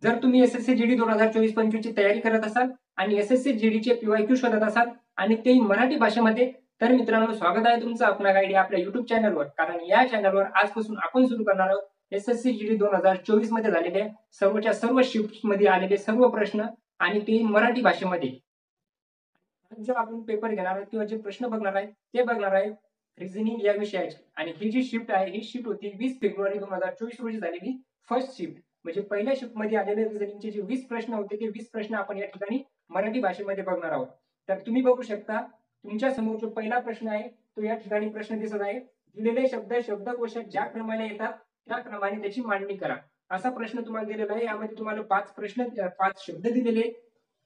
जर तुम्ही SSC GD 2024-25 ची तयारी करत असाल आणि एसएससी जीडी चे पीवायक्यू शोधत असाल आणि ते मराठी भाषेमध्ये, तर मित्रांनो स्वागत आहे तुमचं अपना गाईड आपल्या युट्यूब चॅनलवर. कारण या चॅनलवर आजपासून आपण सुरू करणार आहोत एसएससी जीडी 2024 मध्ये झालेले सर्वच्या सर्व शिफ्ट मध्ये आलेले सर्व प्रश्न आणि ते मराठी भाषेमध्ये. जो आपण पेपर घेणार आहोत किंवा जे प्रश्न बघणार आहे ते बघणार आहे रिझनिंग या विषयाची. आणि ही जी शिफ्ट आहे ही शिफ्ट होती 20 फेब्रुवारी 2024 रोजी झालेली फर्स्ट शिफ्ट. म्हणजे पहिल्या शिफ्ट मध्ये आलेले रिझनिंगचे जे 20 प्रश्न होते ते 20 प्रश्न आपण या ठिकाणी मराठी भाषेमध्ये बघणार आहोत. तर तुम्ही बघू शकता तुमच्या समोर जो पहिला प्रश्न आहे तो या ठिकाणी प्रश्न दिसत आहे. दिलेले शब्द शब्दकोशात ज्या क्रमाने येतात त्या क्रमाने त्याची मांडणी करा. असा प्रश्न तुम्हाला दिलेला आहे. यामध्ये तुम्हाला 5 शब्द दिलेले,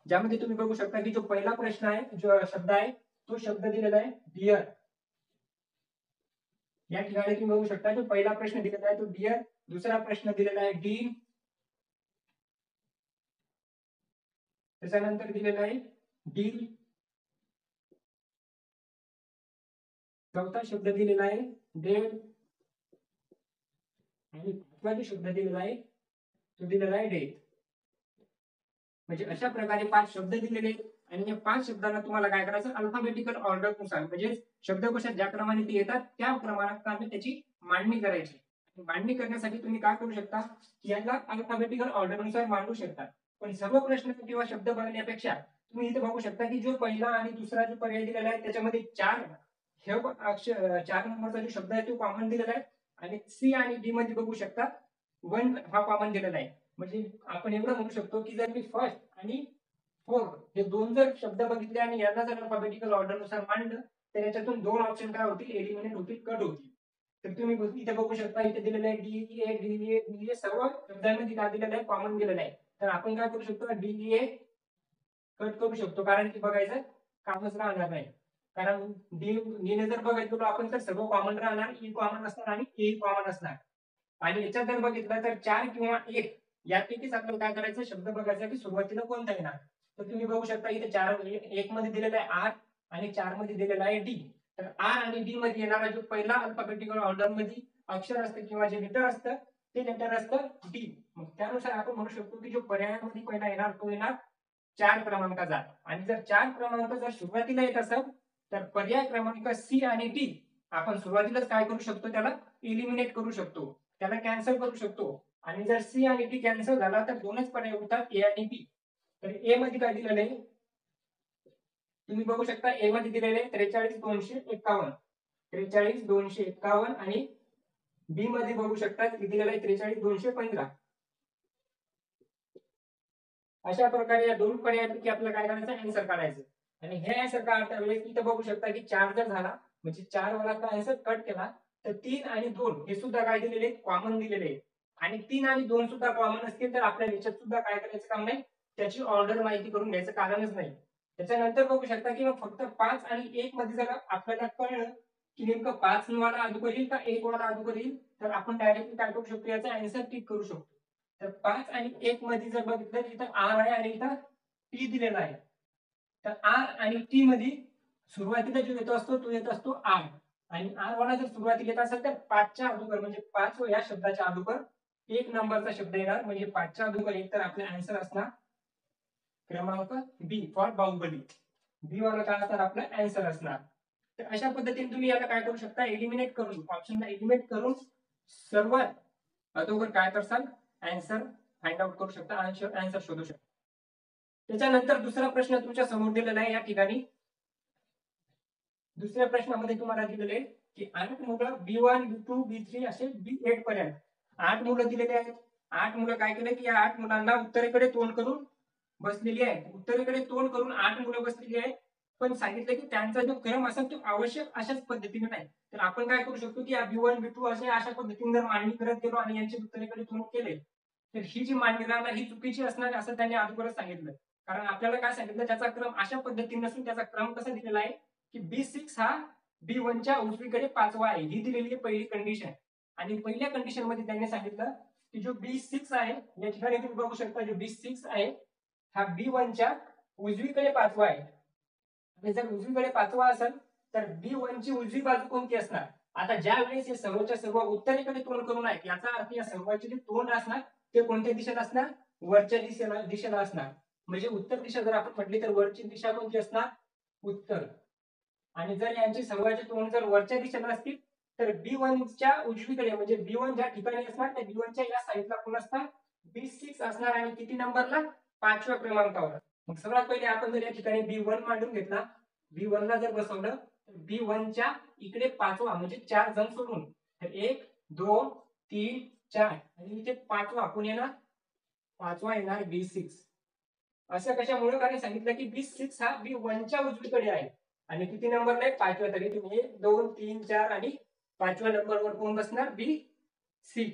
ज्यामध्ये तुम्ही बघू शकता की जो पहिला प्रश्न आहे, जो शब्द आहे तो शब्द दिलेला आहे डिअर. या ठिकाणी तुम्ही बघू शकता जो पहिला प्रश्न दिलेला आहे तो डिअर. दुसरा प्रश्न दिलेला आहे डीन. त्याच्यानंतर दिलेला आहे डील. चौथा शब्द दिलेला आहे डेड. आणि पाचवा जो शब्द दिलेला आहे तो दिलेला आहे डेथ. म्हणजे अशा प्रकारे 5 शब्द दिलेले आणि या 5 शब्दांना तुम्हाला काय करायचं, अल्फाबेटिकल ऑर्डर नुसार म्हणजे शब्दकोशात ज्या क्रमाने ते येतात त्या क्रमाने त्याची मांडणी करायची. मांडणी करण्यासाठी तुम्ही काय करू शकता की याला अल्फाबेटिकल ऑर्डर नुसार मांडू शकता. पण सर्व प्रश्न किंवा शब्द बघण्यापेक्षा तुम्ही इथे बघू शकता की जो पहिला आणि दुसरा जो पर्याय दिलेला आहे त्याच्यामध्ये 4 नंबरचा जो शब्द आहे तो कॉमन दिलेला आहे. आणि सी आणि डी मध्ये बघू शकता 1 हा कॉमन दिलेला आहे. म्हणजे आपण एवढं म्हणू शकतो की जर मी फर्स्ट आणि फोर्थ हे दोन जर शब्द बघितले आणि यांना जर अल्फाबेटिकल ऑर्डर नुसार मांडलं तर याच्यातून 2 ऑप्शन काय होतील, एलिमिनेट होतील, कट होतील. तर तुम्ही इथे बघू शकता इथे दिलेलं आहे डीए सर्व शब्दांमध्ये काय दिलेलं आहे, कॉमन दिलेलं आहे. तर आपण काय करू शकतो, डीए कट करू शकतो कारण की बघायचं कामच राहणार नाही. कारण डीने जर बघायचं गेलो आपण तर सर्व कॉमन राहणार, ई कॉमन असणार आणि ए कॉमन असणार. आणि याच्यात जर बघितलं तर 4 किंवा 1 यापैकीच आपल्याला काय करायचं, शब्द बघायचा की सुरुवातीला कोणता येणार. तर तुम्ही बघू शकता इथे 1 मध्ये दिलेला आहे आर आणि 4 मध्ये दिलेला आहे डी. तर आर आणि डी मध्ये येणारा जो पहिला अल्फाबेटिकल ऑर्डर मध्ये अक्षर असतं किंवा जे लेटर असतं ते लेटर असतं डी. मग त्यानुसार आपण म्हणू शकतो की जो पर्यायामध्ये पहिला येणार तो येणार 4 क्रमांकाचा. आणि जर 4 क्रमांक जर सुरुवातीला येत असेल तर पर्याय क्रमांक सी आणि डी आपण सुरुवातीलाच काय करू शकतो, त्याला इलिमिनेट करू शकतो, त्याला कॅन्सल करू शकतो. आणि जर सी आणि डी कॅन्सल झाला तर दोनच पर्याय उरतात ए आणि बी. तर ए मध्ये काय दिलेलं आहे तुम्ही बघू शकता, ए मध्ये दिलेले 43,251 43,251 आणि बी मध्ये बघू शकता दिलेलं आहे 43,215. अशा प्रकारे या दोन पर्यायापैकी आपल्याला काय करायचं, आन्सर काढायचं. आणि हे आन्सर काढता वेळेस इथं बघू शकता की 4 जर झाला म्हणजे 4 वाला आन्सर कट केला तर 3 आणि 2 हे सुद्धा काय दिलेले, कॉमन दिलेले. आणि 3 आणि 2 सुद्धा कॉमन असतील तर आपल्याला याच्यात सुद्धा काय करायचं काम नाही, त्याची ऑर्डर माहिती करून घ्यायचं कारणच नाही. त्याच्यानंतर बघू शकता की फक्त 5 आणि 1 मध्ये जर आपल्याला कळलं की नेमकं 5 वाला अगोदर येईल का 1 वाला अगोदर येईल तर आपण डायरेक्टली काय करू शकतो, याचा आन्सर टिक करू शकतो. तर 5 आणि 1 मध्ये जर बघितलं तर इथं आर आहे आणि इथं टी दिलेला आहे. तर आर आणि टी मध्ये सुरुवातीला जो येतो असतो तो येत असतो आर. आणि आर वाला जर सुरुवातीला येत असेल तर 5च्या अगोदर म्हणजे 5 या शब्दाच्या अगोदर 1 नंबरचा शब्द येणार. म्हणजे 5च्या अगोदर 1 तर आपले आन्सर असणार क्रमांक बी फॉर बाहुबली. बी वाला काय असणार आपलं आन्सर असणार. तर अशा पद्धतीने तुम्ही याला काय करू शकता, एलिमिनेट करून ऑप्शनला एलिमिनेट करून सर्वात अगोदर काय करसाल, आन्सर फाइंड आउट करू शकता, आन्सर शोधू शकता. त्याच्यानंतर दुसरा प्रश्न तुमच्या समोर दिलेला आहे. या ठिकाणी दुसऱ्या प्रश्नामध्ये तुम्हाला दिलेले की 8 मुलं B1 B2 B3 असे B8 पर्यंत 8 मुलं दिलेले आहेत. 8 मुलं काय केले की या 8 मुलांना उत्तरेकडे तोंड करून बसलेली आहे. उत्तरेकडे तोंड करून 8 मुलं बसलेली आहेत. पण सांगितलं की त्यांचा जो क्रम असेल तो आवश्यक अशाच पद्धतीने नाही. तर आपण काय करू शकतो की B1 B2 अशा पद्धतीने जर मांडणी करत गेलो आणि यांचे उत्तरेकडे तोंड केले तर ही जी मांडणी राहणार ही चुकीची असणार असं त्यांनी अगोदरच सांगितलं. कारण आपल्याला काय सांगितलं, त्याचा क्रम अशा पद्धतीने नसून त्याचा क्रम कसा दिलेला आहे की B6 हा B1 च्या उजवीकडे 5वा आहे, ही दिलेली आहे पहिली कंडिशन. आणि पहिल्या कंडिशन मध्ये त्यांनी सांगितलं की जो B6 आहे या ठिकाणी तुम्ही बघू शकता जो B6 आहे हा B1 च्या उजवीकडे 5वा आहे. आणि जर उजवीकडे 5वा असेल तर B1 ची उजवी बाजू कोणती असणार. आता ज्या वेळेस हे सर्वच्या सर्व उत्तरेकडे तोंड करून आहेत याचा अर्थ या सर्वांचे जे तोंड असणार ते कोणत्या दिशेत असणार, वरच्या दिशेला असणार. म्हणजे उत्तर दिशा जर आपण म्हटली तर वरची दिशा कोणती असणार? उत्तर. आणि जर यांची सर्वांची तोंड जर वरच्या दिशेला असतील तर B1 च्या उजवीकडे म्हणजे B1 ज्या ठिकाणी असणार त्या B1 च्या या साईडला कोण असणार? B6 असणार. आणि किती नंबरला? 5व्या क्रमांकावर. मग सर्वात पहिले आपण जर या ठिकाणी B1 मांडून घेतला, B1 ला जर बसवलं तर B1 च्या इकडे 5वा म्हणजे 4 जण सोडून तर 1 2 3 4 आणि इथे 5वा कोण येणार? 5वा येणार B6. असं कशामुळे? कारण सांगितलं की B6 हा B1 च्या उजवीकडे आहे. आणि किती नंबरला आहे? 5व्या. तरी तुम्ही 1 2 3 4 आणि 5व्या नंबरवर कोण बसणार? B6.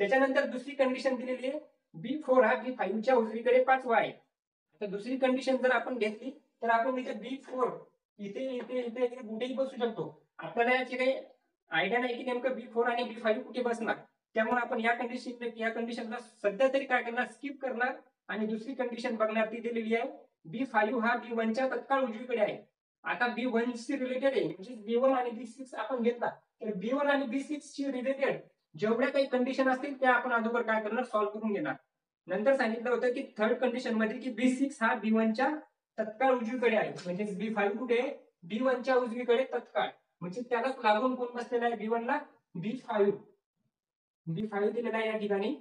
त्याच्यानंतर दुसरी कंडिशन दिलेली आहे B4 हा B5 च्या उजवीकडे 5वा आहे. आता दुसरी कंडिशन जर आपण घेतली तर आपण इथे B4 इथे इथे इथे कुठेही बसू शकतो. आपल्याला याची काही आयडिया नाही की नेमकं B4 आणि B5 कुठे बसणार. त्यामुळे आपण या कंडिशनला सध्या तरी काय करणार? स्किप करणार आणि दुसरी कंडिशन बघणार. ती दिलेली आहे B5 हा B1 च्या तत्काळ उजवीकडे आहे. आता B1 शी रिलेटेड आहे म्हणजे B1 आणि B6 आपण घेतला तर B1 आणि B6 शी रिलेटेड जेवढ्या काही कंडिशन असतील त्या आपण अगोदर काय करणार? सॉल्व्ह करून घेणार. नंतर सांगितलं होतं की थर्ड कंडिशन मध्ये की B6 हा B1 च्या तत्काळ उजवीकडे आहे. म्हणजे B5 कुठे? B1 च्या उजवीकडे तत्काळ. म्हणजे त्यालाच लागून कोण बसलेला आहे B1 ला? B5. B5 दिलेला आहे या ठिकाणी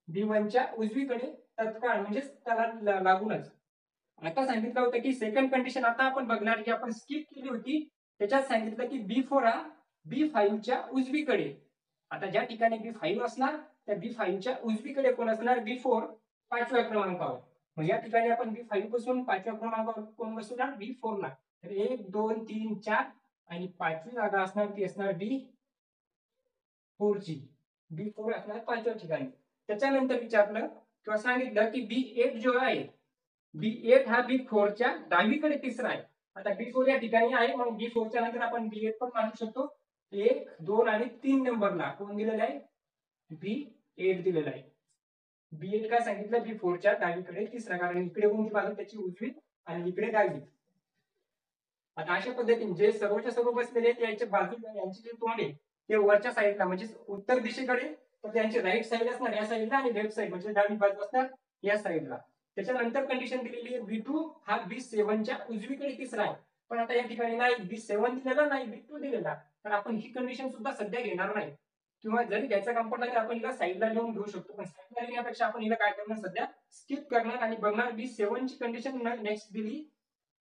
B1 च्या उजवीकडे तत्काळ म्हणजे त्याला लागूनच. आता सांगितलं होतं की सेकंड कंडिशन आता आपण बघणार की आपण स्किप केली होती. त्याच्यात सांगितलं की B4 हा B5 च्या उजवीकडे. आता ज्या ठिकाणी B5 असणार त्या B5 च्या उजवीकडे कोण असणार? B4 5व्या क्रमांकावर. मग या ठिकाणी आपण B5 पासून 5व्या क्रमांकावर कोण बसवणार? B4 ला. तर 1 2 3 4 आणि 5वी जागा असणार ती असणार B4 ची. B4 असणार 5व्या ठिकाणी. त्याच्यानंतर विचारलं किंवा सांगितलं की B8 जो आहे B8 हा B4 च्या डावीकडे तिसरा आहे. आता B4 या ठिकाणी आहे मग B4 च्या नंतर आपण B8 पण मांडू शकतो. 1 2 आणि 3 नंबरला कोण दिलेला आहे? B8 दिलेला आहे. B8 काय सांगितलं? B4 च्या डावीकडे तिसरा. कारण इकडे कोणती बाजू? त्याची उजवी आणि इकडे डावी. आता अशा पद्धतीने जे सर्वच्या सर्व बसलेले आहेत यांच्या बाजू यांची जे तोंड आहे ते वरच्या साईडला म्हणजे उत्तर दिशेकडे तर त्यांची राईट साईड असणार या साईडला आणि लेफ्ट साईड म्हणजे डावी बाजू असणार या साईडला. त्याच्यानंतर कंडिशन दिलेली आहे B2 हा B7 च्या उजवीकडे तिसरा आहे. पण आता या ठिकाणी नाही B7 दिलेला नाही B2 दिलेला. तर आपण ही कंडिशन सुद्धा सध्या घेणार नाही. किंवा जरी घ्यायचा कम्फर्ट लागेल आपण हिला साईडला लिहून घेऊ शकतो. पण साईडला लिहिण्यापेक्षा आपण हिला काय करणार? सध्या स्किप करणार आणि बघणार B7 ची कंडिशन नेक्स्ट दिली.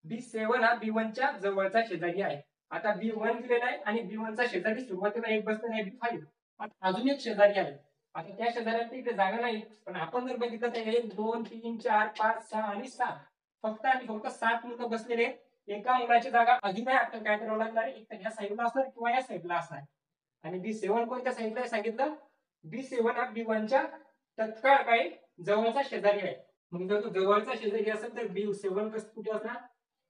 B7 हा B1 च्या जवळचा शेजारी आहे. आता B1 दिलेला आहे आणि B1 चा शेजारी सुरुवातीला एक बसलेला आहे B5. आता अजून एक शेजारी आहे. आता त्या शेजाऱ्याला इथे जागा नाही. पण आपण जर बघितलं तर 1 2 3 4 5 6 आणि 7 फक्त आणि फक्त 7 मुलं बसलेले आहेत. एका मुलाची जागा अजूनही आपल्याला काय करावं लागणार आहे? एक तर या साईडला असणार किंवा या साईडला असणार. आणि B7 कोणत्या साईडला आहे सांगितलं? B7 हा B1 च्या तत्काळ काय जवळचा शेजारी आहे. मग जर तो जवळचा शेजारी असेल तर B7 कुठे असणार?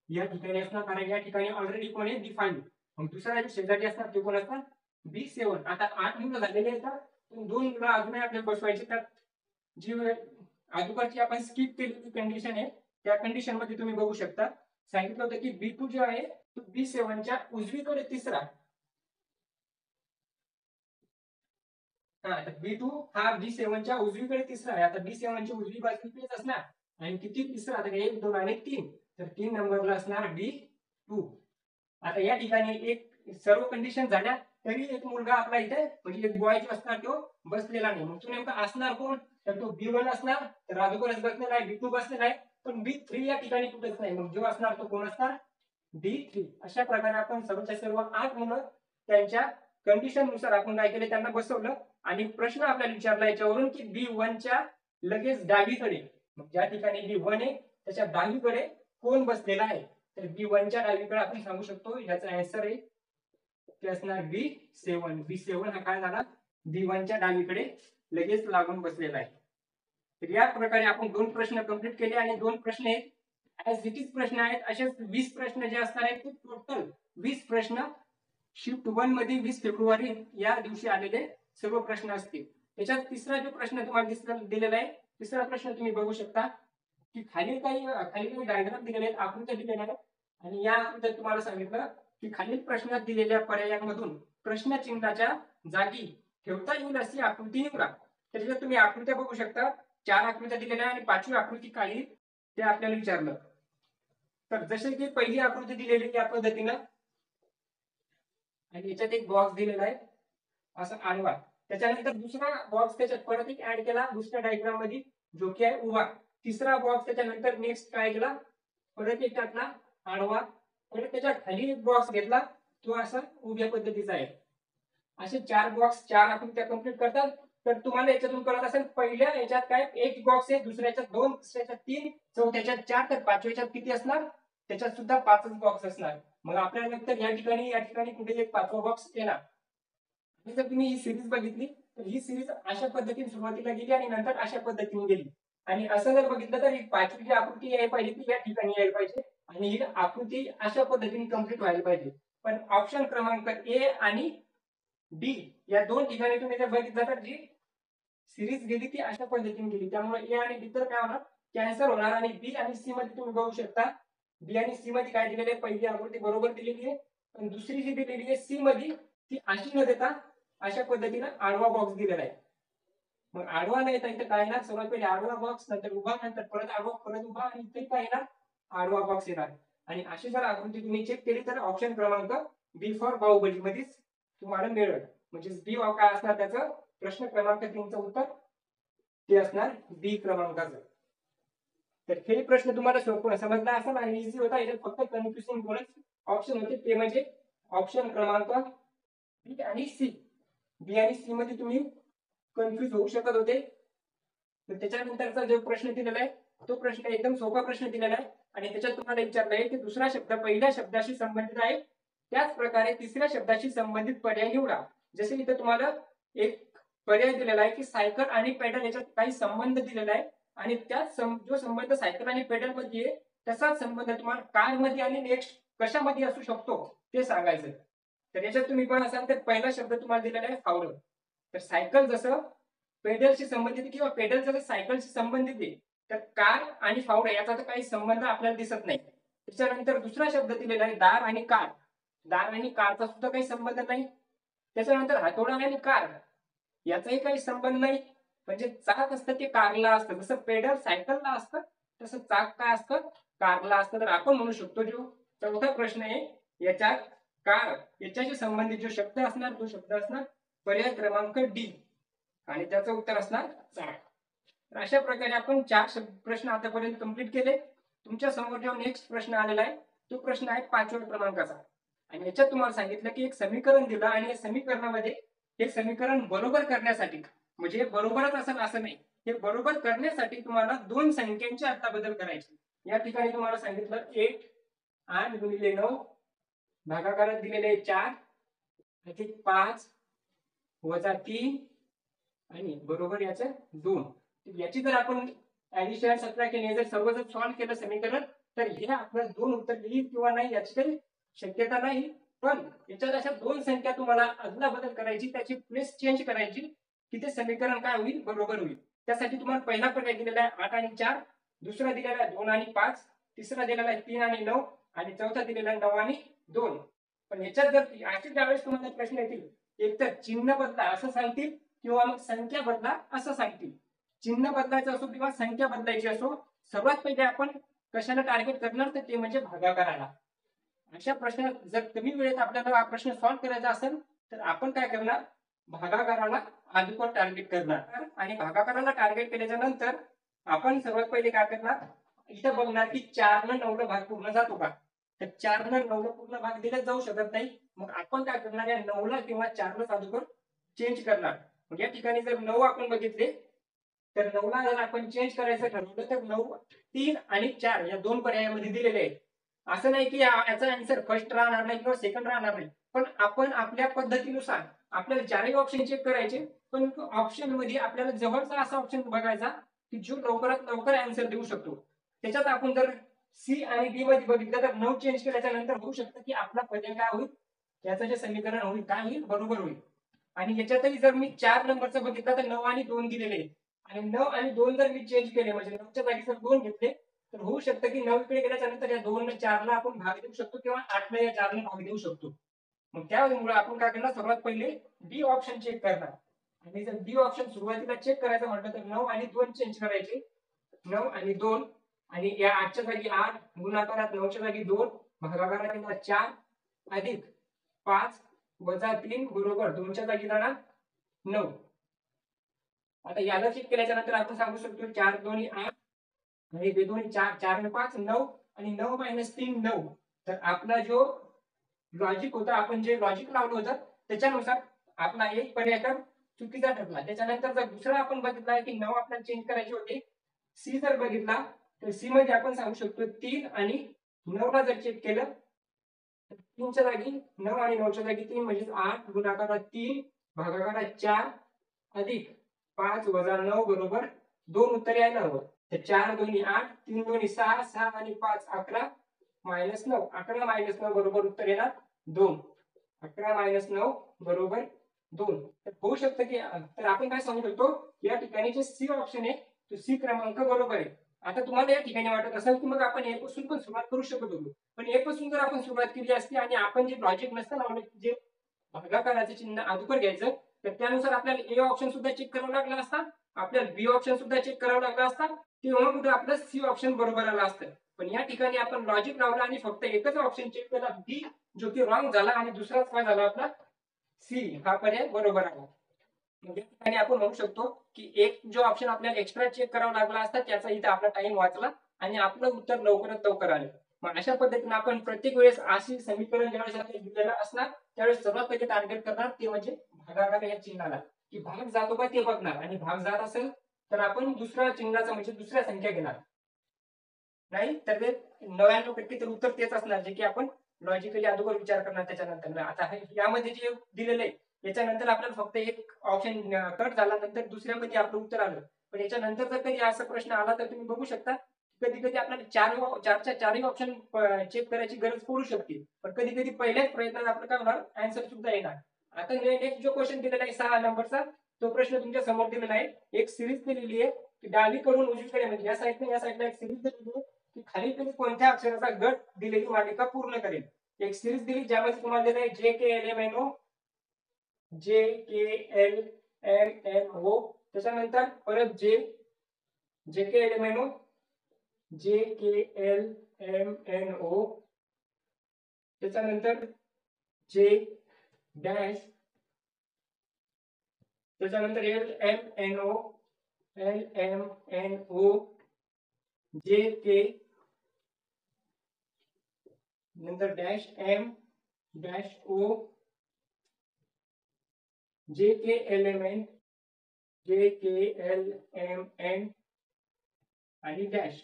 या ठिकाणी असणार. कारण या ठिकाणी ऑलरेडी कोण आहे? B5. मग दुसरा जो शेजारी असणार ते कोण असणार? B7. आता 8 मुलं झालेले आहेत. 2 मुलं अजूनही आपल्याला बसवायची. तर जी अगोदरची आपण स्किप केलेली कंडिशन आहे त्या कंडिशन मध्ये तुम्ही बघू शकता सांगितलं होतं की B2 जो आहे तो B7 च्या उजवीकडे तिसरा. B2 हा B7 च्या उजवीकडे तिसरा आहे. आता B7 ची उजवी बाजू इकडेच असणार आणि किती तिसरा? तर 1 2 आणि 3. तर 3 नंबरला असणार B2. आता या ठिकाणी एक सर्व कंडिशन झाल्या तरी एक मुलगा आपला इथे म्हणजे एक बॉय जो असणार तो बसलेला नाही. मग तो नेमका असणार कोण? तर तो B1 असणार. तर अगोदरच बसलेला आहे B2 बसलेला आहे. पण B3 या ठिकाणी कुठेच नाही. मग जो असणार तो कोण असणार? B3. अशा प्रकारे आपण सर्वच्या सर्व 8 मुलं त्यांच्या कंडिशन नुसार आपण काय केले? त्यांना बसवलं आणि प्रश्न आपल्याला विचारला याच्यावरून की B1 च्या लगेच डावीकडे मग ज्या ठिकाणी B1 आहे त्याच्या डावीकडे कोण बसलेला आहे? तर B1 च्या डावीकडे आपण सांगू शकतो याचा आन्सर आहे ते असणार B7. B7 हा काय झाला? B1 च्या डावीकडे लगेच लागून बसलेला आहे. तर या प्रकारे आपण 2 प्रश्न कंप्लीट केले आणि 2 प्रश्न आहेत ऍज इट इज प्रश्न आहेत. असेच 20 प्रश्न जे असणार आहेत ते टोटल 20 प्रश्न शिफ्ट 1 मध्ये 20 फेब्रुवारी या दिवशी आलेले सर्व प्रश्न असतील. त्याच्यात तिसरा जो प्रश्न तुम्हाला दिलेला आहे तिसरा प्रश्न तुम्ही बघू शकता की खाली काही डायग्राम दिलेले आहेत आकृत्या दिलेल्या आहेत आणि या आकृत्यात तुम्हाला सांगितलं की खालील प्रश्नात दिलेल्या पर्यायांमधून प्रश्नचिन्हाच्या जागी ठेवता येईल अशी आकृती निवडा. त्याच्यात तुम्ही आकृत्या बघू शकता 4 आकृत्या दिलेल्या आहे आणि 5वी आकृती काय ते आपल्याला विचारलं. तर जसे की पहिली आकृती दिलेली या पद्धतीनं आणि याच्यात एक बॉक्स दिलेला आहे असा आडवा. त्याच्यानंतर दुसरा बॉक्स त्याच्यात परत एक ऍड केला दुसऱ्या डायग्राम मध्ये जो की आहे उभा. तिसरा बॉक्स त्याच्यानंतर नेक्स्ट काय केला परत एक टाकला आडवा. परत त्याच्या खाली एक बॉक्स घेतला तो असा उभ्या पद्धतीचा आहे. असे 4 बॉक्स 4 आकृत्या कंप्लीट करतात. तर तुम्हाला याच्यातून कळत असेल पहिल्या याच्यात काय एक बॉक्स आहे, दुसऱ्याच्यात 2, तिसऱ्याच्यात 3, चौथ्याच्यात 4, तर पाचव्याच्यात किती असणार त्याच्यात सुद्धा 5च बॉक्स असणार. मग आपल्याला नंतर या ठिकाणी कुठे एक 5वा बॉक्स येणार. जर तुम्ही ही सिरीज बघितली तर ही सिरीज अशा पद्धतीने सुरुवातीला गेली आणि नंतर अशा पद्धतीने गेली. आणि असं जर बघितलं तर ही 5वी जी आकृती यायला पाहिजे ती या ठिकाणी यायला पाहिजे आणि ही आकृती अशा पद्धतीने कंप्लीट व्हायला पाहिजे. पण ऑप्शन क्रमांक ए आणि डी या दोन ठिकाणी तुम्ही जर बघितलं तर जी सिरीज गेली ती अशा पद्धतीने गेली. त्यामुळे ए आणि डी तर काय होणार कॅन्सल होणार. आणि बी आणि सी मध्ये तुम्ही बघू शकता बी आणि सी मध्ये काय दिलेले आहे पहिली आकृती बरोबर दिलेली आहे पण दुसरी जी दिलेली आहे सी मध्ये ती अशी न देता अशा पद्धतीने आडवा बॉक्स दिलेला आहे. मग आडवा नाही तर इथं काय येणार सर्वात पहिले आडवा बॉक्स नंतर उभा नंतर परत आडवा परत उभा आणि इथे काय येणार आडवा बॉक्स येणार. आणि अशी जर आकृती तुम्ही चेक केली तर ऑप्शन क्रमांक बी फॉर बाहुबली मध्येच तुम्हाला मिळेल. म्हणजे बी काय असणार त्याचं प्रश्न क्रमांक 3चं उत्तर ते असणार बी क्रमांकाचं. तर हे प्रश्न तुम्हाला समजला असेल आणि इझी होता. याच्यात फक्त कन्फ्युजिंग दोनच ऑप्शन होते ते म्हणजे ऑप्शन क्रमांक बी आणि सी. बी आणि सी मध्ये तुम्ही कन्फ्युज होऊ शकत होते. तर त्याच्यानंतरचा जो प्रश्न दिलेला आहे तो प्रश्न एकदम सोपा प्रश्न दिलेला आहे आणि त्याच्यात तुम्हाला विचारलं आहे की दुसरा शब्द पहिल्या शब्दाशी संबंधित आहे त्याच प्रकारे तिसऱ्या शब्दाशी संबंधित पर्याय निवडा. जसे इथे तुम्हाला एक पर्याय दिलेला आहे की सायकल आणि पेडल याच्यात काही संबंध दिलेला आहे आणि त्याच जो संबंध सायकल आणि पेडल मध्ये आहे तसाच संबंध तुम्हाला कार मध्ये आणि नेक्स्ट कशामध्ये असू शकतो ते सांगायचं. तर याच्यात तुम्ही पण असाल तर पहिला शब्द तुम्हाला दिलेला आहे फावडं. तर सायकल जसं पेडलशी संबंधित किंवा पेडल जसं सायकलशी संबंधित आहे तर कार आणि फावडा याचा तर काही संबंध आपल्याला दिसत नाही. त्याच्यानंतर दुसरा शब्द दिलेला आहे दार आणि कार. दार आणि कारचा सुद्धा काही संबंध नाही. त्याच्यानंतर हातोडा आणि कार याचाही काही संबंध नाही. म्हणजे चाक असतं ते कारला असतं जसं पेडल सायकलला असतं तसं चाक काय असतं कारला असतं. तर आपण म्हणू शकतो जो चौथा प्रश्न आहे याच्यात कार याच्याशी संबंधित जो शब्द असणार तो शब्द असणार पर्याय क्रमांक डी आणि त्याचं उत्तर असणार चाक. तर अशा प्रकारे आपण 4 प्रश्न आतापर्यंत कंप्लीट केले. तुमच्या समोर जो नेक्स्ट प्रश्न आलेला आहे तो प्रश्न आहे 5व्या क्रमांकाचा आणि याच्यात तुम्हाला सांगितलं की एक समीकरण दिलं आणि या समीकरणामध्ये हे समीकरण बरोबर करण्यासाठी म्हणजे बरोबरच असेल असं नाही हे बरोबर करण्यासाठी तुम्हाला 2 संख्यांची अदलाबदल करायची. या ठिकाणी तुम्हाला सांगितलं 8 8 गुणिले 9 भागाकारात दिलेले 4 अधिक 5 वजा 3 आणि बरोबर याचं 2. याची जर आपण ऍडिशन सबट्रॅक्शन जर सर्व जर सॉल्व्ह केलं समीकरण तर हे आपलं 2 उत्तर येईल किंवा नाही याची काही शक्यता नाही. पण याच्यात अशा 2 संख्या तुम्हाला अदलाबदल करायची त्याची प्लेस चेंज करायची की ते समीकरण काय होईल बरोबर होईल. त्यासाठी तुम्हाला पहिला पर्याय दिलेला आहे 8 आणि 4, दुसरा दिलेला आहे 2 आणि 5, तिसरा दिलेला आहे 3 आणि 9 आणि चौथा दिलेला आहे 9 आणि 2. पण याच्यात जर असे ज्यावेळेस तुम्हाला प्रश्न येतील एक तर चिन्ह बदला असं सांगतील किंवा मग संख्या बदला असं सांगतील. चिन्ह बदलायचं असो किंवा संख्या बदलायची असो सर्वात पहिले आपण कशाला टार्गेट करणार तर ते म्हणजे भागाकाराला. अशा प्रश्न जर कमी वेळेत आपल्याला हा प्रश्न सॉल्व्ह करायचा असेल तर आपण काय करणार भागाकाराला आधीपर टार्गेट करणार आणि भागाकाराला टार्गेट केल्याच्या नंतर आपण सर्वात पहिले काय करणार इथं बघणार की 4 न 9 भाग पूर्ण जातो का. तर 4 न 9 पूर्ण भाग दिला जाऊ शकत नाही. मग आपण काय करणार या 9 किंवा 4 अधोकर चेंज करणार. या ठिकाणी जर 9 आपण बघितले तर 9 जर आपण चेंज करायचं ठरवलं तर 9 3 आणि 4 या 2 पर्यायामध्ये दिलेले आहेत. असं नाही की याचा आन्सर फर्स्ट राहणार नाही किंवा सेकंड राहणार नाही. पण आपण आपल्या पद्धतीनुसार आपल्याला 4ही ऑप्शन चेक करायचे पण ऑप्शन मध्ये आपल्याला जवळचा असा ऑप्शन बघायचा की जो लवकरात लवकर आन्सर देऊ शकतो. त्याच्यात आपण जर सी आणि डी मध्ये बघितलं तर 9 चेंज केल्याच्या नंतर होऊ शकतं की आपला पर्याय काय होईल याचं जे समीकरण होईल काय होईल बरोबर होईल. आणि याच्यातही जर मी 4 नंबरचं बघितलं तर 9 आणि 2 दिलेले आणि 9 आणि 2 जर मी चेंज केले म्हणजे 9च्या जागी जर 2 घेतले तर होऊ शकतं की 9 कडे गेल्याच्या नंतर या 2 ने 4 ला आपण भाग देऊ शकतो किंवा 8 ला या 4 ने भाग देऊ शकतो. मग त्यामुळे आपण काय करणार सर्वात पहिले डी ऑप्शन चेक करणार आणि जर बी ऑप्शन सुरुवातीला चेक करायचं म्हटलं तर 9 आणि 2 चेंज करायचे. 9 आणि 2 आणि या 8च्या जागी 8 गुणाकारात 9च्या जागी 2 भागाकारात 4 अधिक 5 वजा 3 बरोबर 2च्या जागी जाणार 9. आता याला चेक केल्याच्या नंतर आपण सांगू शकतो 4 2 8 आणि 2 2 4 4 आणि 5 9 आणि 9 - 3 9. तर आपला जो लॉजिक होता, आपण जे लॉजिक लावलं होतं त्याच्यानुसार आपला एक पर्याय तर चुकीचा ठरला. त्याच्यानंतर जर दुसरा आपण बघितला की 9 आपल्याला चेंज करायचे होते, सी जर बघितला तर सी मध्ये आपण सांगू शकतो 3 आणि 9 ला जर चेक केलं तर 3च्या जागी 9 आणि 9च्या जागी 3 म्हणजे 8 गुणाकारात 3 भागाकारात 4 अधिक 5 वजा 9 बरोबर 2 उत्तर यायला हवं. तर 4 2 8 3 2 6 6 आणि 5 11 -9. 11 - 9 बरोबर उत्तर येणार 2. 11 - 9 बरोबर 2. तर होऊ शकतं की तर आपण काय सांगू शकतो, या ठिकाणी जे सी ऑप्शन आहे तो सी क्रमांक बरोबर आहे. आता तुम्हाला या ठिकाणी वाटत असेल की मग आपण ए पासून पण सुरुवात करू शकत होतो, पण ए पासून जर आपण सुरुवात केली असती आणि आपण जे लॉजिक नसतं लावलं जे भागाकाराचे चिन्ह अगोदर घ्यायचं, तर त्यानुसार आपल्याला ए ऑप्शन सुद्धा चेक करावा लागला असता, आपल्याला बी ऑप्शन सुद्धा चेक करावा लागला असता, तेव्हा कुठे आपलं सी ऑप्शन बरोबर आलं असतं. पण या ठिकाणी आपण लॉजिक लावलं आणि फक्त एकच ऑप्शन चेक केला बी, जो की रॉंग झाला आणि दुसराच काय झाला आपला सी हा पर्याय बरोबर आला. या ठिकाणी आपण म्हणू शकतो की एक जो ऑप्शन आपल्याला एक्स्ट्रा चेक करावा लागला असता त्याचा इथे आपला टाइम वाचला आणि आपलं उत्तर लवकरात लवकर आलं. मग अशा पद्धतीने आपण प्रत्येक वेळेस अशी समीकरण ज्यावेळेस आपल्याला दिलेलं असणार त्यावेळेस सर्वात पहिले टार्गेट करणार ते म्हणजे भागाकार या चिन्हाला, की भाग जातो का ते बघणार आणि भाग जात असेल तर आपण दुसऱ्या चिन्हाचा म्हणजे दुसऱ्या संख्या घेणार, नाही तर ते 99% तर उत्तर तेच असणार जे की आपण लॉजिकली अगोदर विचार करणार त्याच्यानंतर. आता यामध्ये जे दिलेलं आहे याच्यानंतर आपल्याला फक्त एक ऑप्शन कट झाला, नंतर दुसऱ्यामध्ये आपलं उत्तर आलं. पण याच्यानंतर जर कधी असा प्रश्न आला तर तुम्ही बघू शकता कधी कधी आपल्याला चारच्या चारही ऑप्शन चेक करायची गरज पडू शकते, पण कधी कधी पहिल्याच प्रयत्नात आपलं काय होणार आन्सर सुद्धा येणार. आता नेक्स्ट जो क्वेश्चन दिलेला आहे 6 नंबरचा, तो प्रश्न तुमच्या समोर दिलेला आहे. एक सिरीज दिलेली आहे की डावीकडून उजवीकडे म्हणजे या साईडला एक सिरीज दिलेली आहे की खालील कोणत्या अक्षराचा गट दिलेली मालिका पूर्ण करेल. एक सिरीज दिली ज्यामध्ये तुम्हाला दिलं आहे JKLMNO JKLMNO, त्याच्यानंतर परत JKLMNO JKLMNO, त्याच्यानंतर J डॅश, त्याच्यानंतर LMNO JK, नंतर dash M dash O JKLMN आणि डॅश.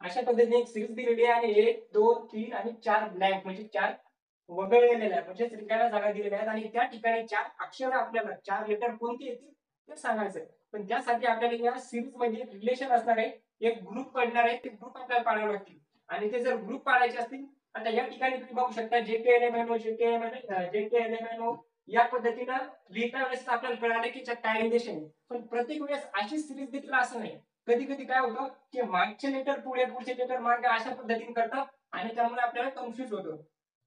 अशा पद्धतीने एक सिरीज दिलेली आहे. 1 2 3 आणि 4 ब्लँक म्हणजे 4 वगळलेल्या आहेत म्हणजे रिकाम्या जागा दिलेल्या आहेत आणि त्या ठिकाणी 4 अक्षर आपल्याला 4 लेटर कोणती येतील ते सांगायचं. पण त्यासाठी आपल्याला या सिरीज मध्ये रिलेशन असणार आहे, एक ग्रुप पडणार आहे, ते ग्रुप आपल्याला पाडावे लागतील आणि ते जर ग्रुप पाडायचे असतील आता या ठिकाणी तुम्ही बघू शकता JKLMNO या पद्धतीनं लिहिता वेळेस आपल्याला कळालं की काय रिलेशन आहे. पण प्रत्येक वेळेस अशी सिरीज देखील असं नाही, कधी कधी काय होतं की मागचे लेटर पुढे पुढचे लेटर मागे अशा पद्धतीने करतात आणि त्यामुळे आपल्याला कन्फ्युज होतो,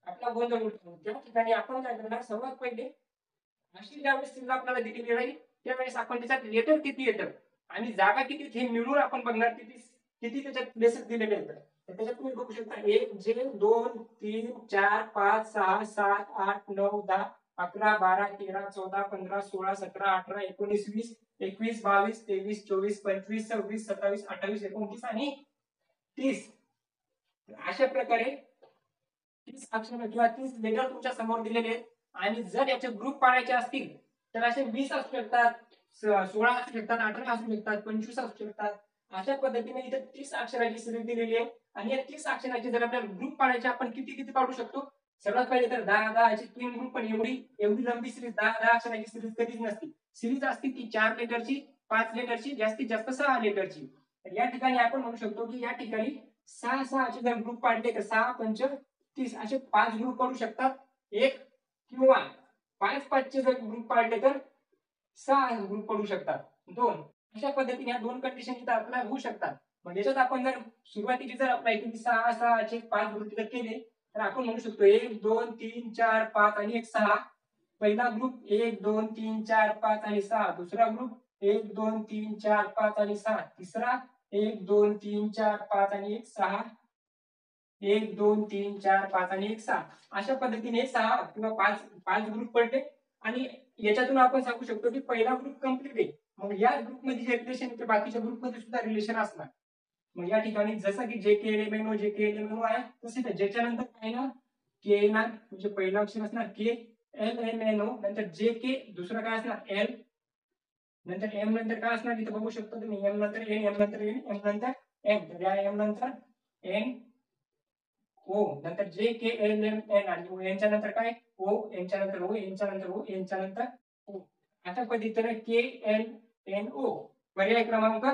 आपला गोंधळ उडतो. त्या ठिकाणी आपण काय करणार सर्वात पहिले अशी ज्यावेळेस सिरीज आपल्याला दिलेली राहील त्यावेळेस आपण त्याच्यात लेटर किती येतं आणि जागा किती हे मिळून आपण बघणार किती किती त्याच्यात प्लेसेस दिलेले आहेत. त्याच्यात तुम्ही बघू शकता 1 2 3 4 5 6 7 8 9 10 11 12 13 14 15 16 17 18 19 20 21 22 23 24 25 26 27 28 29 आणि 30. अशा प्रकारे 30 अक्षर किंवा 30 लेटर तुमच्या समोर दिलेले आहेत आणि जर याचे ग्रुप पाडायचे असतील तर असे 20 असू शकतात, 16 असू शकतात, 18 असू शकतात, 25 असू शकतात. अशा पद्धतीने इथे 30 अक्षराची सिरीज दिलेली आहे आणि या 30 अक्षराची जर आपल्याला ग्रुप पाडायचे आपण किती किती पाडू शकतो. सर्वात पहिले तर 10 10 ची 3 ग्रुप, पण एवढी लंबी सिरीज 10 10 अक्षराची सिरीज कधीच नसते. सिरीज असते ती 4 लेटरची, 5 लेटरची, जास्तीत जास्त 6 लेटरची. तर या ठिकाणी आपण म्हणू शकतो की या ठिकाणी 6 6 चे जर ग्रुप पाडले तर 6 पंच 30 असे 5 ग्रुप पडू शकतात. एक किंवा 5 5 चे जर ग्रुप पाडले तर 6 ग्रुप पडू शकतात. 2 अशा पद्धतीने या 2 कंडिशन इथे आपल्याला होऊ शकतात. मग याच्यात आपण जर सुरुवातीची जर अप्लाय केली 6 6 चे 5 ग्रुप जर केले तर आपण म्हणू शकतो 1 2 3 4 5 आणि एक 6 पहिला ग्रुप 1 2 3 4 5 आणि 6, दुसरा ग्रुप 1 2 3 4 5 आणि 6, तिसरा 1 2 3 4 5 आणि 1 6, 1 2 3 4 5 आणि 1 6. अशा पद्धतीने 6 किंवा 5 ग्रुप पडले आणि याच्यातून आपण सांगू शकतो की पहिला ग्रुप कंप्लीट आहे. मग या ग्रुपमध्ये जे रिलेशन आहे ते बाकीच्या ग्रुपमध्ये सुद्धा रिलेशन असणार. मग या ठिकाणी जसं की JK LMNO आहे तसे ज्याच्या नंतर काय ना के येणार म्हणजे पहिलं अक्षर असणार KLMNO, नंतर JK, दुसरं काय असणार L, नंतर M नंतर काय असणार इथे बघू शकतो तुम्ही M नंतर N, M नंतर N, M नंतर M, तर या M नंतर N O, नंतर JKLMN आणि यांच्या नंतर काय O, यांच्या नंतर O, यांच्या नंतर O, यांच्या नंतर O. अशा पद्धतीने KLNO. पर्याय क्रमांक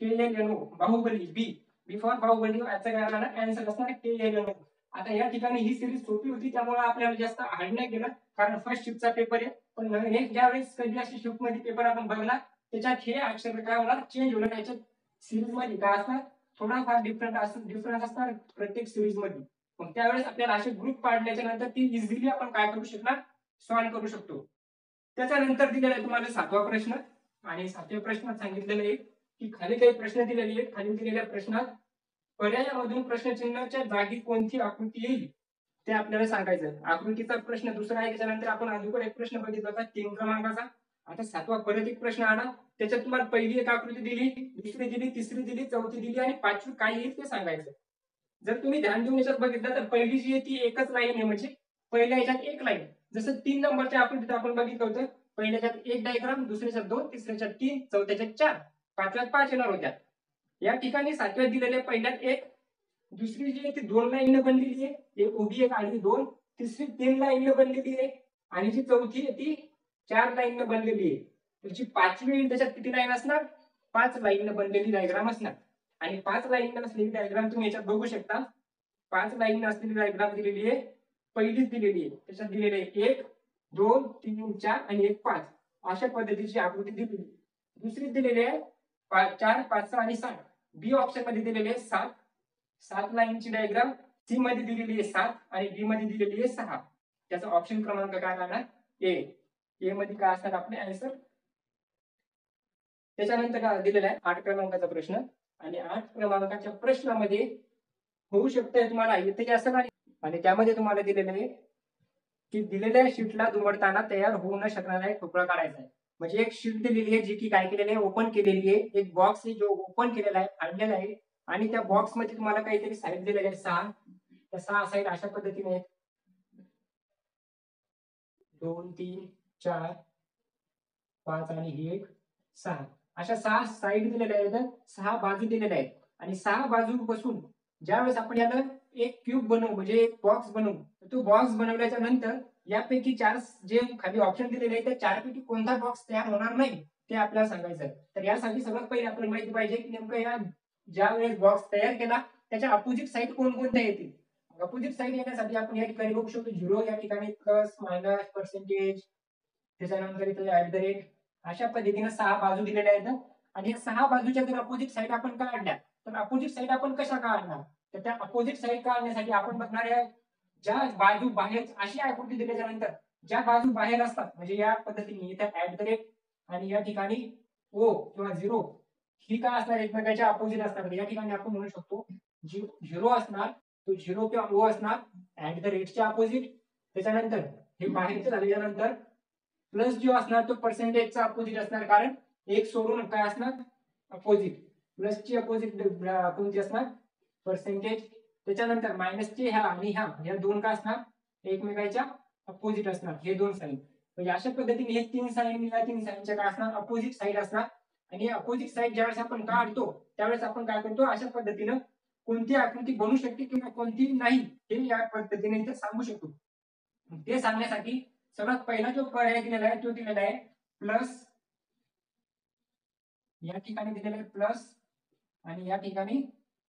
KLNO Baahubali B for Baahubali याचा काय आला आन्सर असणार KLNO. आता या ठिकाणी ही सिरीज सोपी होती त्यामुळे आपल्याला जास्त हार्ड नाही गेलं कारण फर्स्ट शिफ्टचा पेपर आहे. पण नेक्स्ट ज्यावेळेस कधी अशी शिफ्ट मध्ये पेपर आपण बघला त्याच्यात हे अक्षर काय होणार चेंज होणार. याच्यात सिरीज मध्ये काय असणार थोडाफार डिफरन्स असणार प्रत्येक सिरीज मध्ये. मग त्यावेळेस आपल्याला असे ग्रुप काढल्याच्या नंतर ती इझिली आपण काय करू शकणार सॉल्व्ह करू शकतो. त्याच्यानंतर दिलेला आहे तुम्हाला 7वा प्रश्न आणि 7व्या प्रश्नात सांगितलेलं आहे की खाली काही प्रश्न दिलेले आहेत. खाली दिलेल्या प्रश्नात पर्यायामधून प्रश्नचिन्हाच्या जागी कोणती आकृती येईल ते आपल्याला सांगायचं. आकृतीचा प्रश्न दुसरा आहे. त्याच्यानंतर आपण अगोदर एक प्रश्न बघितला होता 3 क्रमांकाचा. आता 7वा परत एक प्रश्न आला. त्याच्यात तुम्हाला पहिली एक आकृती दिली, दुसरी दिली, तिसरी दिली, चौथी दिली आणि 5वी काय येईल ते सांगायचं. जर तुम्ही ध्यान देऊन याच्यात बघितलं तर पहिली जी आहे ती एकच लाईन आहे म्हणजे पहिल्या याच्यात एक लाईन. जसं 3 नंबरच्या आकृतीत आपण बघितलं होतं पहिल्याच्यात एक डायग्राम, दुसऱ्याच्यात 2, तिसऱ्याच्यात 3, चौथ्याच्यात 4, 5व्यात 5 येणार होत्या. या ठिकाणी 7व्यात दिलेल्या पहिल्यात एक, दुसरी जी आहे ती 2 लाईन बनलेली आहे, एक उभी एक आडवी 2, तिसरी 3 लाईन बनलेली आहे आणि जी चौथी आहे ती 4 लाईन बनलेली आहे. त्याची 5वी त्याच्यात किती लाईन असणार 5 लाईन बनलेली डायग्राम असणार. आणि 5 लाईन असलेली डायग्राम तुम्ही याच्यात बघू शकता. 5 लाईन असलेली डायग्राम दिलेली आहे, पहिलीच दिलेली आहे. त्याच्यात दिलेले आहे 1 2 3 4 आणि 1 5 अशा पद्धतीची आकृती दिलेली. दुसरी दिलेली आहे 4 5 6 आणि 7. बी ऑप्शन मध्ये दिलेले आहे 7 लाईनची डायग्राम. सी मध्ये दिलेली आहे 7 आणि डी मध्ये दिलेली आहे 6. त्याचा ऑप्शन क्रमांक काय राहणार ए मध्ये काय असणार आपले आन्सर. त्याच्यानंतर काय दिलेला आहे 8 क्रमांकाचा प्रश्न आणि 8 क्रमांकाच्या प्रश्नामध्ये होऊ शकतंय तुम्हाला इथे असं नाही आणि त्यामध्ये तुम्हाला दिलेलं आहे की दिलेल्या शीटला दुमडताना तयार होऊ न शकणारा एक ठोकळा काढायचा आहे. म्हणजे एक शीट दिलेली आहे जी की काय केलेली आहे ओपन केलेली आहे. एक बॉक्स आहे जो ओपन केलेला आहे आणलेला आहे आणि त्या बॉक्स मध्ये तुम्हाला काहीतरी साईड दिलेले आहेत 6. त्या 6 साईड अशा पद्धतीने आहेत 2 3 4 5 आणि ही एक 6. अशा 6 साईड दिलेल्या आहेत, 6 बाजू दिलेल्या आहेत आणि 6 बाजूपासून ज्यावेळेस आपण याला एक क्यूब बनवू म्हणजे एक बॉक्स बनवू तर तो बॉक्स बनवल्याच्या नंतर यापैकी 4 जे खाली ऑप्शन दिलेले आहेत त्या 4 पैकी कोणता बॉक्स तयार होणार नाही ते आपल्याला सांगायचं. तर यासाठी सगळ्यात पहिले आपल्याला माहिती पाहिजे की नेमकं या ज्या वेळेस बॉक्स तयार केला त्याच्या अपोजिट साईड कोणकोणत्या येतील. अपोजिट साईड येण्यासाठी आपण या ठिकाणी बघू शकतो 0 या ठिकाणी प्लस मायनस पर्सेंटेज, त्याच्यानंतर इथे ऍट द रेट अशा पद्धतीने 6 बाजू दिलेल्या आहेत आणि या 6 बाजूच्या जर अपोजिट साईड आपण काढल्या तर अपोजिट साईड आपण कशा काढणार तर त्या अपोजिट साईड काढण्यासाठी आपण बघणार आहे ज्या बाजू बाहेर अशी आकृती दिल्याच्या नंतर ज्या बाजू बाहेर असतात म्हणजे या पद्धतीने इथे ऍट द रेट आणि या ठिकाणी ओ किंवा 0 ही काय असणार एकमेकांच्या अपोजिट असणार. या ठिकाणी आपण म्हणू शकतो 0 असणार तो 0 किंवा ओ असणार ऍट द रेटच्या अपोजिट. त्याच्यानंतर हे बाहेरचे झाल्यानंतर प्लस जो असणार तो पर्सेंटेजचा अपोजिट असणार कारण एक सोडून काय असणार अपोजिट. प्लसची अपोजिट कोणती असणार पर्सेंटेज. त्याच्यानंतर मायनसचे ह्या आणि ह्या दोन काय असणार एकमेकांच्या अपोजिट असणार हे दोन साईड. म्हणजे अशा पद्धतीने हे 3 साईड या 3 साईडच्या काय असणार अपोजिट साईड असणार आणि अपोजिट साईड ज्यावेळेस आपण काढतो त्यावेळेस आपण काय करतो अशा पद्धतीनं कोणती आकृती बनू शकते किंवा कोणती नाही हे या पद्धतीने इथे सांगू शकतो. ते सांगण्यासाठी सर्वात पहिला जो पर्याय दिलेला आहे तो दिलेला आहे प्लस. या ठिकाणी दिलेला आहे प्लस आणि या ठिकाणी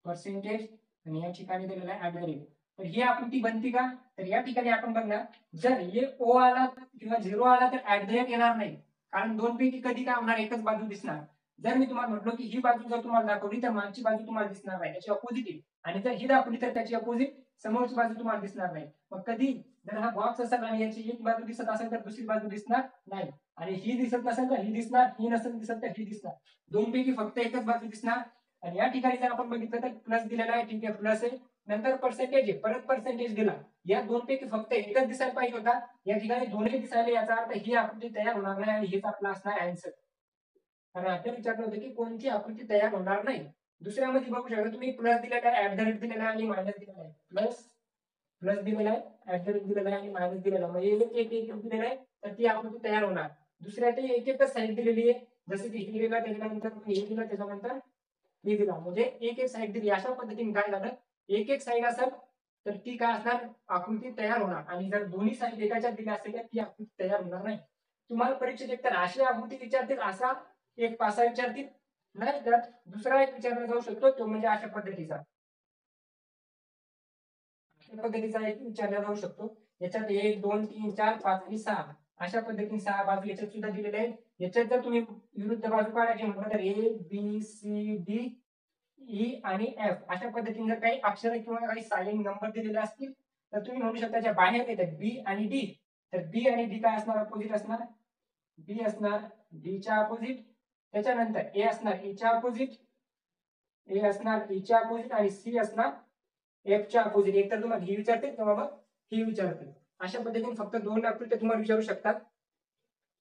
पर्सेंटेज आणि या ठिकाणी दिलेला आहे ऍट द रेट. तर ही आकृती बनते का तर या ठिकाणी आपण बघणार जर हे ओ आला किंवा 0 आला तर ऍट द रेट येणार नाही कारण दोन पैकी कधी काय होणार एकच बाजू दिसणार. जर मी तुम्हाला म्हटलो की ही बाजू जर तुम्हाला दाखवली तर मागची बाजू तुम्हाला दिसणार नाही त्याची अपोजिट आहे आणि जर ही दाखवली तर त्याची अपोजिट समोरची बाजू तुम्हाला दिसणार नाही. मग कधी जर हा बॉक्स असेल आणि याची एक बाजू दिसत असेल तर दुसरी बाजू दिसणार नाही, आणि ही दिसत नसेल तर ही दिसणार, ही नसेल दिसत तर ही दिसणार, दोन पैकी फक्त एकच बाजू दिसणार. आणि या ठिकाणी जर आपण बघितलं तर प्लस दिलेला आहे, ठीक आहे प्लस आहे, नंतर पर्सेंटेज आहे, परत पर्सेंटेज दिला, या दोन पैकी फक्त एकच दिसायला पाहिजे होता, या ठिकाणी दोन्ही दिसायला, याचा अर्थ ही आकृती तयार होणार नाही आणि हेच आपला असणार आन्सर. कारण आपल्याला विचारलं होतं की कोणती आकृती तयार होणार नाही. दुसऱ्यामध्ये बघू शकता तुम्ही प्लस दिलेला आहे, ऍट द रेट दिलेला आहे आणि मायनस दिलेला आहे, प्लस प्लस दिलेला आहे, ऍट द रेट दिलेला आहे आणि मायनस दिलेला आहे, म्हणजे एक एक एक दिलेला आहे तर ती आकृती तयार होणार. दुसऱ्यात एक एकच साईड दिलेली आहे, जसं की हे दिला त्याच्यानंतर हे दिलं त्याच्यानंतर हे दिला, म्हणजे एक एक साईड दिली. अशा पद्धतीने काय झालं, एक एक साईड असेल तर ती काय असणार, आकृती तयार होणार, आणि जर दोन्ही साईड एकाच्यात दिल्या असेल तर ती आकृती तयार होणार नाही. तुम्हाला परीक्षेत एकतर अशी आकृती विचारतील, असा एक पासा विचारतील, नाही तर दुसरा एक विचारला जाऊ शकतो, तो म्हणजे अशा पद्धतीचा एक विचारला जाऊ शकतो. याच्यात 1 2 3 4 5 आणि 6 अशा पद्धतीने 6 बाजू याच्यात सुद्धा दिलेले आहेत. याच्यात जर तुम्ही विरुद्ध बाजू काढायची म्हटलं तर A B C D E आणि एफ अशा पद्धतीने जर काही अक्षर किंवा काही सायलेंट नंबर दिलेले असतील तर तुम्ही म्हणू शकता ज्या बाहेर येतात बी आणि डी, तर बी आणि डी काय असणार, अपोजिट असणार, बी असणार डी च्या अपोजिट, त्याच्यानंतर ए असणार ए च्या अपोजिट, ए असणार ई च्या अपोजिट आणि सी असणार एफ च्या अपोजिट. एक तर तुम्हाला ही विचारते किंवा मग ही विचारते. अशा पद्धतीने फक्त दोन आकृत्या तुम्हाला विचारू शकतात.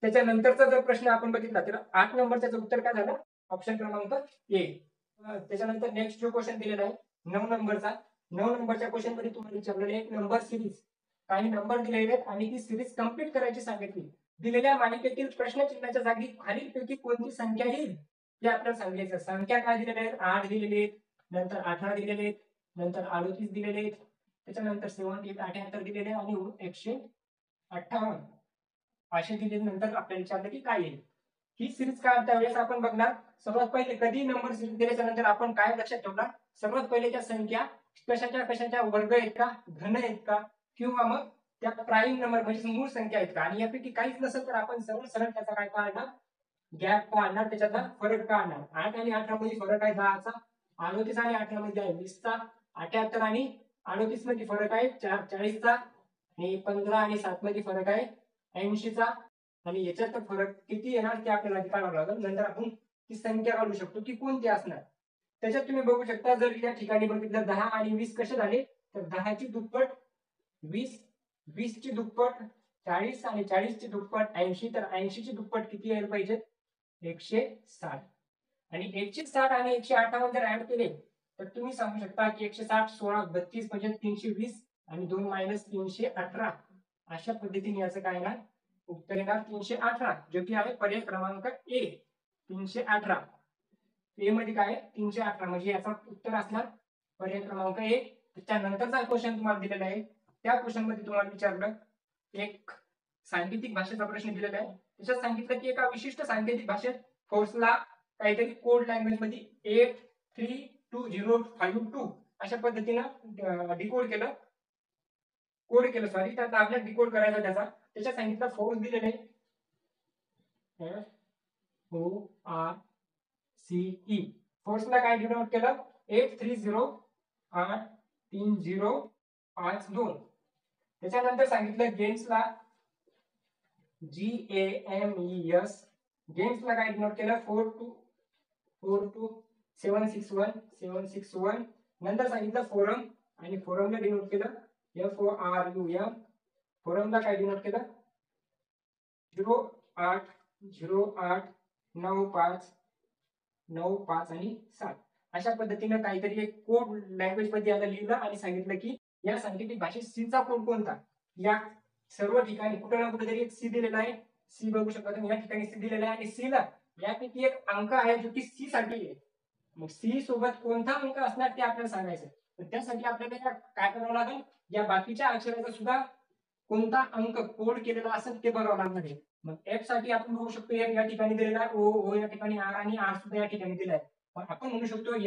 त्याच्यानंतरचा जर प्रश्न आपण बघितला तर 8 नंबरचं उत्तर काय झालं, ऑप्शन क्रमांक ए. त्याच्यानंतर नेक्स्ट जो क्वेश्चन दिलेला आहे 9 नंबरचा, 9 नंबरच्या क्वेश्चन मध्ये तुम्हाला विचारलेले एक नंबर सिरीज, काही नंबर दिलेले आहेत आणि ती सिरीज कंप्लीट करायची सांगितली. दिलेल्या मालिकेतील प्रश्नचिन्हाच्या जागी खालीलपैकी कोणती संख्या येईल ते आपल्याला सांगायचं. संख्या काय दिलेल्या आहेत, 8 दिलेले आहेत, नंतर 18 दिलेले आहेत, नंतर 38 दिलेले आहेत, त्याच्यानंतर 78 दिलेले आणि 158 असे दिले. नंतर आपल्याला विचारलं की काय येईल. ही सिरीज काय त्यावेळेस आपण बघणार. सर्वात पहिले कधी नंबर सिरीज दिल्याच्या नंतर आपण काय लक्षात ठेवणार, सर्वात पहिले त्या संख्या कशाच्या कशाच्या वर्ग आहेत का, घन आहेत का, किंवा मग त्या प्राईम नंबर म्हणजे मूळ संख्या आहेत का, आणि यापैकी काहीच नसेल तर आपण सरळ सरळ त्याचा काय काढणार, गॅप काढणार, त्याच्यातला फरक काढणार. 8 आणि 18 मध्ये फरक आहे 10चा, 38 आणि 18 मध्ये आहे 20चा, 78 आणि 38 मध्ये फरक आहे 40चा, आणि 15 आणि 7 मध्ये फरक आहे 80चा, आणि याच्यात फरक किती येणार ते आपल्याला काढावं लागेल. नंतर आपण ती संख्या काढू शकतो की कोणती असणार. त्याच्यात तुम्ही बघू शकता जर या ठिकाणी बघितलं 10 आणि 20 कसे झाले, तर 10 ची दुप्पट 20, 20 ची दुप्पट 40 आणि 40 ची दुप्पट 80, तर 80 ची दुप्पट किती यायला पाहिजे, 160. आणि 160 आणि 158 जर ऍड केले तर तुम्ही सांगू शकता की 160 16 32 म्हणजे 320 आणि 2 मायनस 318 अशा पद्धतीने याचं काय ना उत्तर येणार 318, जो की आहे पर्याय क्रमांक ए 318. ए मध्ये काय आहे 318, म्हणजे याचा उत्तर असणार पर्याय क्रमांक ए. त्याच्यानंतरचा क्वेश्चन तुम्हाला दिलेला आहे, त्या क्वेश्चन मध्ये तुम्हाला विचारलं एक सांकेतिक भाषेचा प्रश्न दिलेला आहे. त्याच्यात सांगितलं की एका विशिष्ट सांकेतिक भाषेत फोर्सला काहीतरी कोड लँग्वेज मध्ये 832052 अशा पद्धतीनं डिकोड केलं, कोड केलं सॉरी, त्यात आपल्याला डिकोड करायचा त्याच्यात सांगितलं फोर्स दिलेले FORCE, फोर्सला काय डिनोट केलं 83083052. त्याच्यानंतर सांगितलं गेम्सला GAMES, गेम्सला काय डिनोट केलं 42761. नंतर सांगितलं फोरम, आणि फोरमला डिनोट केलं FORUM, फोरमला काय डिनोट केलं 08089595 आणि 7 अशा पद्धतीने काहीतरी एक कोड लँग्वेज मध्ये याला लिहिलं आणि सांगितलं की या सांकेतिक भाषेत सी चा कोड कोणता. या सर्व ठिकाणी कुठे ना कुठेतरी एक सी दिलेला आहे, सी बघू शकता तुम्ही या ठिकाणी सी दिलेला आहे, आणि सी ला यापैकी एक अंक आहे जो की सी साठी आहे. मग सी सोबत कोणता अंक असणार ते आपल्याला सांगायचं. तर त्यासाठी आपल्याला काय करावं लागेल, या बाकीच्या अक्षराचा सुद्धा कोणता अंक कोड केलेला असेल ते बघावं लागणार आहे. मग एफ साठी आपण बघू शकतो एफ या ठिकाणी दिलेला आहे, ओ या ठिकाणी आर, आणि आर सुद्धा या ठिकाणी दिला आहे. पण आपण म्हणू शकतो FOR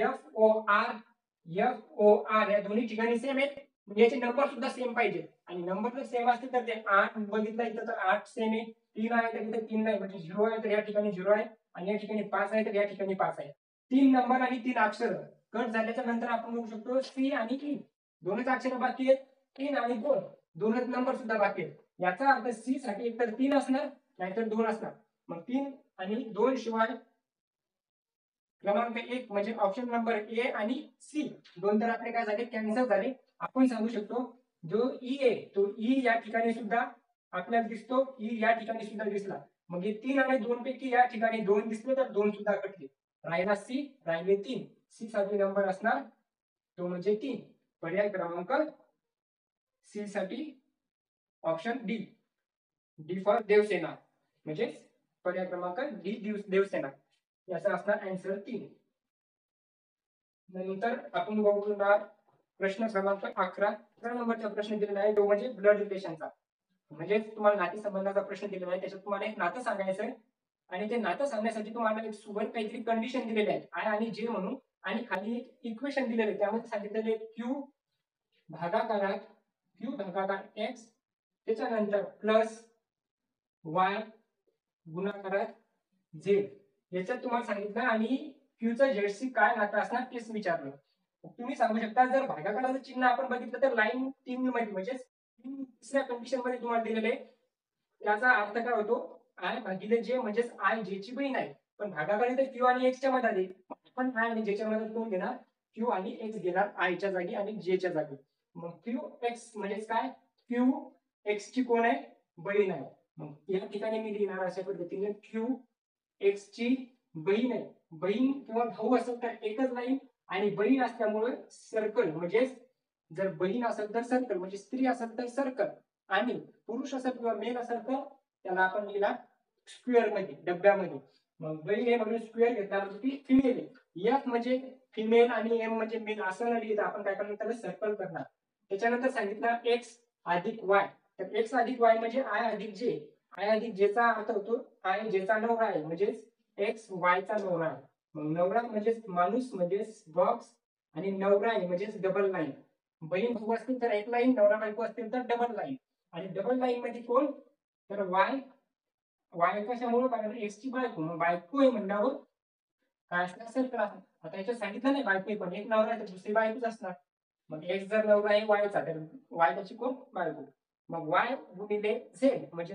या दोन्ही ठिकाणी सेम आहेत, याचे नंबर सुद्धा सेम पाहिजे, आणि नंबर जर सेम असतील तर ते 8 बघितला इथं तर 8 सेम आहे, 3 आहे तर इथे 3 नाही, म्हणजे 0 आहे तर या ठिकाणी 0 आहे, आणि या ठिकाणी 5 आहे तर या ठिकाणी 5 आहे. 3 नंबर आणि 3 अक्षर कट झाल्याच्या नंतर आपण बघू शकतो सी आणि ई दोनच अक्षर बाकी आहेत, 3 आणि 2. दोनच नंबर सुद्धा बाकी आहेत. याचा अर्थ सी साठी एकतर 3 असणार नाहीतर 2 असणार. मग 3 आणि 2 शिवाय क्रमांक 1 म्हणजे ऑप्शन नंबर ए आणि सी दोन तर आपले काय झाले, कॅन्सल झाले. आपण सांगू शकतो जो ई आहे तो ई या ठिकाणी सुद्धा आपल्याला दिसतो, ई या ठिकाणी सुद्धा दिसला. मग हे 3 आणि 2 पैकी या ठिकाणी 2 दिसले तर 2 सुद्धा कटले. राहिला सी, राहिले 3. सी साठी नंबर असणार तो म्हणजे 3. पर्याय क्रमांक सी साठी option D, D for Devasena, म्हणजे पर्याय क्रमांक डी देवसेना याचा असणार आन्सर 3. नंतर आपण बघूया प्रश्न क्रमांक 11 नंबरचा प्रश्न दिलेला आहे तो म्हणजे ब्लड रिलेशनचा. म्हणजे तुम्हाला नातेसंबंधाचा प्रश्न दिलेला आहे, त्याच्यात तुम्हाला एक नातं सांगायचं आहे आणि ते नातं सांगण्यासाठी तुम्हाला एक सोबत काहीतरी कंडिशन दिलेली आहे आय आणि जे म्हणून, आणि खाली एक इक्वेशन दिलेले आहे त्यामध्ये सांगितलेले क्यू भागाकार एक्स त्याच्यानंतर प्लस वाय गुणाकारात झेड याच्यात तुम्हाला सांगितलं आणि क्यूचा झेडशी काय नातं असणार तेच विचारलं. तुम्ही सांगू शकता जर भागाकाराचं चिन्ह आपण बघितलं तर लाईन 3 मध्ये म्हणजे तिसऱ्या कंडिशन मध्ये तुम्हाला दिलेले आहे. त्याचा अर्थ काय होतो, आय भागिले जे म्हणजेच आय जे ची बहीण आहे, पण भागाकार तर क्यू आणि एक्स च्या मध्ये आले. आपण आय आणि जे च्या मध्ये कोण घेणार, क्यू आणि एक्स घेणार आय च्या जागी आणि जे च्या जागी. मग क्यू एक्स म्हणजेच काय, क्यू एक्स ची कोण आहे, बहीण आहे. मग या ठिकाणी मी लिहिणार अशा पद्धतीने क्यू एक्स ची बहीण आहे. बहीण किंवा भाऊ असेल तर एकच लाईन आणि बहीण असल्यामुळे सर्कल, म्हणजे जर बहीण असेल तर सर्कल म्हणजे स्त्री असेल तर सर्कल आणि पुरुष असेल किंवा मेल असेल तर त्याला आपण लिहिला स्क्वेअर मध्ये, डब्यामध्ये. मग बहीण आहे म्हणून स्क्वेअर घेतला म्हणजे ती फिमेल आहे. एफ म्हणजे फिमेल आणि एम म्हणजे मेल असं न लिहिता आपण काय करणार, त्याला सर्कल करणार. त्याच्यानंतर सांगितलं एक्स अधिक वाय, तर एक्स अधिक वाय म्हणजे आय अधिक जे. आय अधिक जेचा अर्थ होतो आय जेचा नवरा आहे म्हणजे एक्स वाय चा नवरा आहे. मग नवरा म्हणजे माणूस म्हणजे बॉक्स आणि नवरा आहे म्हणजे डबल लाईन. बहीण भाऊ असतील तर एक लाईन, नवरा बायको असतील तर डबल लाईन. आणि डबल लाईन मध्ये कोण, तर वाय. वाय कशामुळे, कारण एक्स ची बायको, मग बायको आहे म्हणल्यावर काय असणार, सर्कल असणार. आता याच्यात सांगितलं नाही बायको पण एक नवरा आहे तर दुसरी बायकोच असणार. मग एक्स जर नवरा आहे वायचा तर वाय त्याची कोण, बायको. मग वाय गुणिले झेड म्हणजे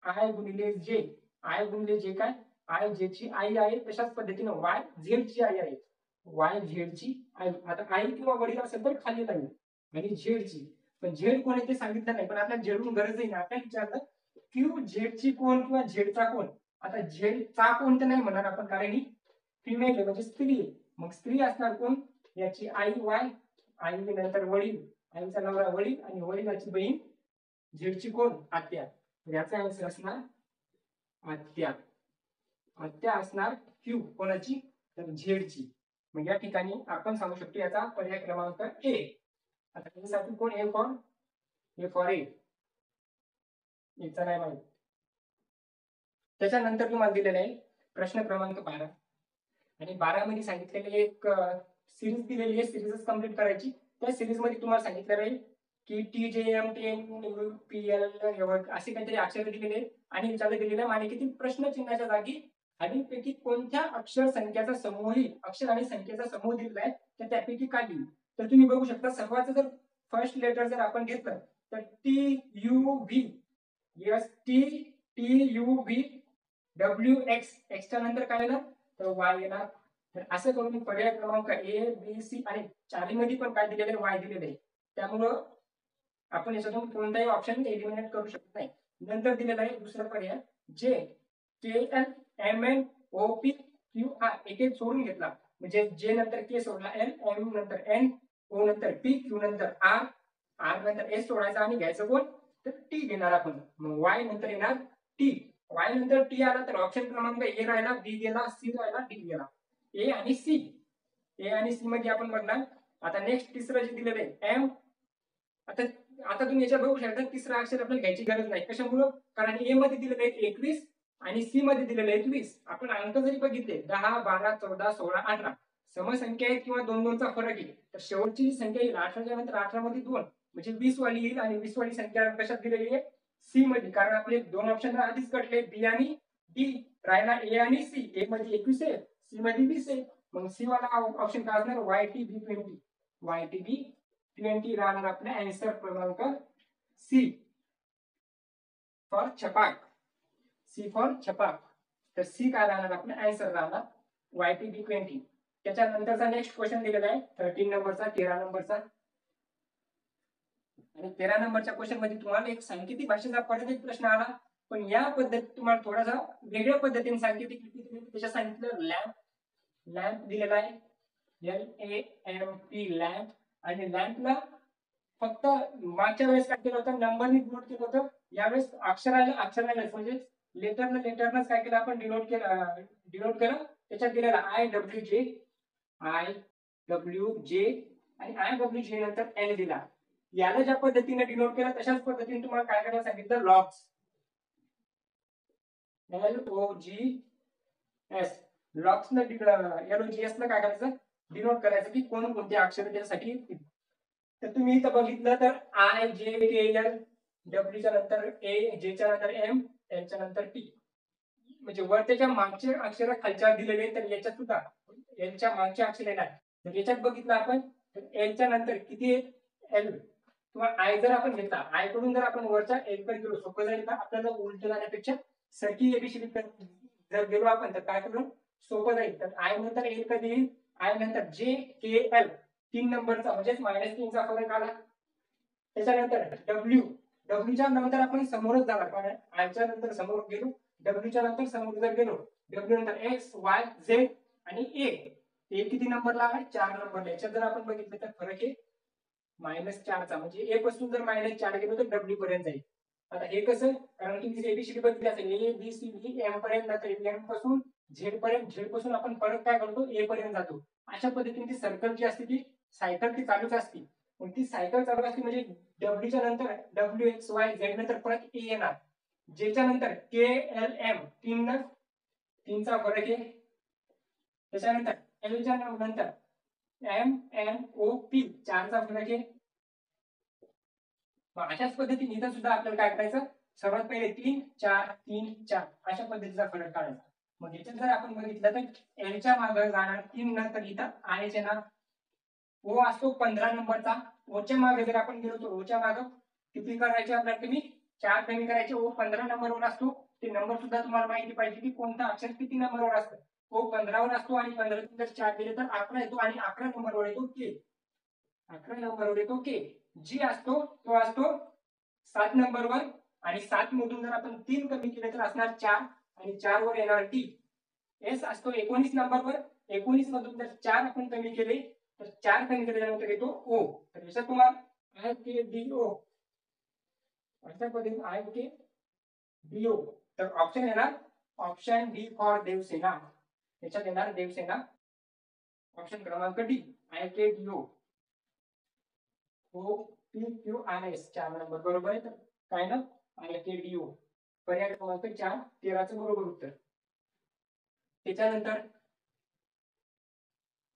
आय गुणिले जे. आय गुणिले जे काय, आय जे ची आई आहे तशाच पद्धतीने वाय झेड ची आई आहे. वाय झेड ची आई. आता आई किंवा वडील असेल तर खाली लाईन आणि झेड ची, पण झेड कोण आहे ते सांगितलं नाही, पण आपल्याला झेडून गरज नाही. आपल्याला विचारलं क्यू झेड ची कोण किंवा झेडचा कोण. आता झेड चा कोण तर नाही म्हणणार आपण कारण ही फिमेल आहे म्हणजे स्त्री आहे. मग स्त्री असणार कोण, याची आई वाय, आई नंतर वडील, आईचा नवरा वडील आणि वडिलाची बहीण झेडची कोण, आत्या. याचा आन्सर असणार आत्या. आत्या असणार क्यू कोणाची, तर झेडची. मग या ठिकाणी आपण सांगू शकतो याचा पर्याय क्रमांक ए. आता त्यासाठी कोण, ए फॉर ए, याचा नाही माहिती. त्याच्यानंतर तुम्हाला दिलेला आहे प्रश्न क्रमांक 12 आणि 12 मध्ये सांगितलेले एक सिरीज दिलेली आहे, सिरीजच कंप्लीट करायची. त्या सिरीज मध्ये तुम्हाला सांगितलं आहे की T J M T N P L असे काहीतरी अक्षर दिलेले आहेत आणि विचारले दिलेल्या मालिकेतील प्रश्न चिन्हाच्या जागी खालीलपैकी कोणत्या अक्षर संख्याचा समूह येईल. अक्षर आणि संख्येचा समूह दिलेला आहे तर त्यापैकी काय येईल. तर तुम्ही बघू शकता सर्वांचं जर फर्स्ट लेटर जर आपण घेतलं तर T U V, yes T T U V W x, एक्सच्या नंतर काय येणार तर वाय येणार. तर असं करून पर्याय क्रमांक ए बी सी आणि चारीमध्ये पण काय दिलेलं आहे, वाय दिलेलं आहे. त्यामुळं आपण याच्यातून कोणताही ऑप्शन एलिमिनेट करू शकत नाही. नंतर दिलेला आहे दुसरा पर्याय जे K L M N O P Q R, एक एक सोडून घेतला म्हणजे जे नंतर के सोडला एल, एम नंतर एन, ओ नंतर पी, क्यू नंतर आर, आर नंतर एस सोडायचा आणि घ्यायचं कोण तर टी घेणार आपण. मग वाय नंतर येणार टी. वाय नंतर टी आला तर ऑप्शन क्रमांक ए राहिला, बी गेला, सी राहिला, डी गेला. ए आणि सी, ए आणि सी मध्ये आपण बघणार. आता नेक्स्ट तिसरं जे दिलेलं आहे एम. आता तुम्ही याच्यात बघू शकता तिसरं अक्षर आपल्याला घ्यायची गरज नाही. कशामुळं, कारण ए मध्ये दिलेलं आहे 21 आणि सी मध्ये दिलेलं आहे 20. आपण अंक जरी बघितले 10, 12, 14, 16, 18 समसंख्या आहेत किंवा 2-2चा फरक आहे तर शेवटची संख्या येईल 18च्या नंतर 18 मध्ये 2 म्हणजे 20 वाली येईल. आणि 20 वाली संख्या कशात दिलेली आहे, सी मध्ये, कारण आपले दोन ऑप्शन आधीच कटले बी आणि डी. राहिला ए आणि सी. ए मध्ये 21 आहे, सी मध्ये 20 आहे. मग सी वाला ऑप्शन काय असणार, Y T B 20. Y T B 20 राहणार आपला आन्सर क्रमांक C for Chhapaak, C for Chhapaak. तर सी काय राहणार आपलं आन्सर राहणार YTB20. त्याच्यानंतरचा नेक्स्ट क्वेश्चन दिलेला आहे 13 नंबरचा, 13 नंबरचा. आणि 13 नंबरच्या क्वेश्चन मध्ये तुम्हाला एक सांकेतिक भाषेचा परत एक प्रश्न आला, पण या पद्धतीत तुम्हाला थोडासा वेगळ्या पद्धतीने सांकेतिक त्याच्या सांगितलं लॅम्प, लॅम्प दिलेला आहे LAMP लॅम्प. आणि लॅम्पला फक्त मागच्या वेळेस काय केलं होतं नंबरनी डिनोट केलं होतं, यावेळेस अक्षराला म्हणजे लेटरनच काय केलं आपण डिनोट केलं. त्याच्यात दिलेला IWJ आणि IWJ नंतर L दिला. याला ज्या पद्धतीने डिनोट केलं तशाच पद्धतीने तुम्हाला काय करायला सांगितलं लॉग्स, LOGS लॉग्स न LOGS ला काय करायचं डिनोट करायचं की कोणकोणते अक्षर त्यासाठी. तर तुम्ही इथं बघितलं तर IJKL, W च्या नंतर A, J च्या नंतर M, L च्या नंतर T. म्हणजे वर त्याच्या मागचे अक्षर खालच्या दिलेले, तर याच्यात सुद्धा L च्या मागचे अक्षर येणार. तर याच्यात बघितलं आपण L च्या नंतर किती L किंवा I जर आपण घेतला, I कडून जर आपण वरच्या L कडे गेलो, सोपं जाईल का आपल्याला उलट जाण्यापेक्षा सरकी एबीसीडी जर गेलो आपण तर काय करून सोपं जाईल. तर I नंतर L कधी येईल, I नंतर JKL 3 नंबरचा म्हणजेच -3चा फरक आला. त्याच्यानंतर W च्या नंतर आपण समोरच जाणार, कारण I च्या नंतर समोर गेलो, W च्या नंतर समोर जर गेलो, W नंतर X, Y, Z आणि A. A किती नंबरला आहे 4 नंबरला. याच्यात जर आपण बघितलं तर फरक आहे -4चा, म्हणजे A पासून जर -4 गेलो तर W पर्यंत जाईल. आता हे कसं, कारण तुम्ही एबीसीडी बघितली असेल ABCD M पर्यंत जाते, M पासून Z पर्यंत, Z पासून आपण परत काय करतो A पर्यंत जातो. अशा पद्धतीने ती सर्कल जी असते ती सायकल ती चालूच असते. पण ती सायकल चालू असते म्हणजे W च्या नंतर WXYZ नंतर परत A येणार, J च्या नंतर KLM 3चा फरक आहे. त्याच्यानंतर L च्या नंतर MNOP 4चा फरक आहे. अशाच पद्धतीने इथं सुद्धा आपल्याला काय करायचं, सर्वात पहिले 3 4 3 4 अशा पद्धतीचा फरक काढायचा. मग याच्यात जर आपण बघितलं तर L च्या मागे जाणार 3 नंतर इथं I चे नाव O असतो 15 नंबरचा. O च्या मागे जर आपण गेलो तर O च्या मागे किती करायचे आपल्याला, तुम्ही 4 कमी करायचे. O 15 नंबरवर असतो. ते नंबर सुद्धा तुम्हाला माहिती पाहिजे की कोणता अक्षर किती नंबरवर असतं. O 15 वर असतो आणि 15 जर 4 दिले तर 11 येतो आणि 11 नंबरवर येतो K. 11 नंबरवर येतो K. G असतो तो असतो 7 नंबरवर आणि 7 मधून जर आपण 3 कमी केले तर असणार 4 आणि 4 वर येणार T. S असतो 19 नंबरवर. 19 मधून जर 4 आपण कमी केले तर 4 कमी केल्यानंतर येतो O. तर याच्यात तुम्हाला IKDO अशा पद्धतीने IKDO. तर ऑप्शन येणार ऑप्शन डी फॉर देवसेना. याच्यात येणार देवसेना ऑप्शन क्रमांक डी IKDO. OPQRS 4 नंबर बरोबर आहे. तर काय ना IKDO पर्याय क्रमांक 4 13चं बरोबर उत्तर. त्याच्यानंतर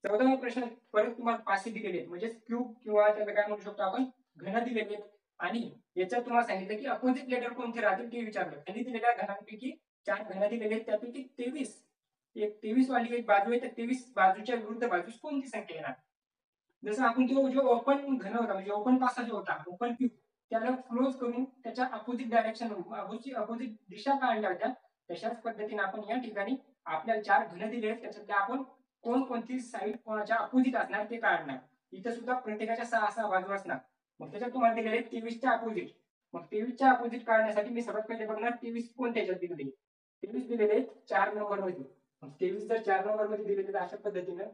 14वा प्रश्न परत तुम्हाला पाचशे दिलेले आहेत, म्हणजे क्यूब किंवा त्याला काय म्हणू शकतो आपण घन दिलेले आहेत. आणि याच्यात तुम्हाला सांगितलं की अपोजिट लेटर कोणते राहतील ते विचारलं. त्यांनी दिलेल्या घनांपैकी 4 घन दिलेले आहेत, त्यापैकी 23 वाली एक बाजू आहे, तर 23 बाजूच्या विरुद्ध बाजूस कोणती संख्या येणार. जसं आपण तो जो ओपन घन होता म्हणजे ओपन पासा जो होता ओपन क्यूब, त्याला क्लोज करून त्याच्या अपोजिट डायरेक्शन अपोजिट दिशा काढल्या होत्या. तशाच पद्धतीने आपण या ठिकाणी आपल्याला 4 घन दिले आहेत, त्याच्यातले आपण कोणकोणती साईड कोणाच्या अपोजिट असणार ते काढणार. इथं सुद्धा प्रत्येकाच्या 6 बाजू असणार. मग त्याच्यात तुम्हाला दिलेले 23च्या अपोजिट. मग 23च्या अपोजिट काढण्यासाठी मी सर्वात पहिले बघणार 23 कोणत्या ह्याच्यात दिलेले. 23 दिलेले 4 नंबर मध्ये. मग 23 जर 4 नंबर मध्ये दिलेले तर अशा पद्धतीनं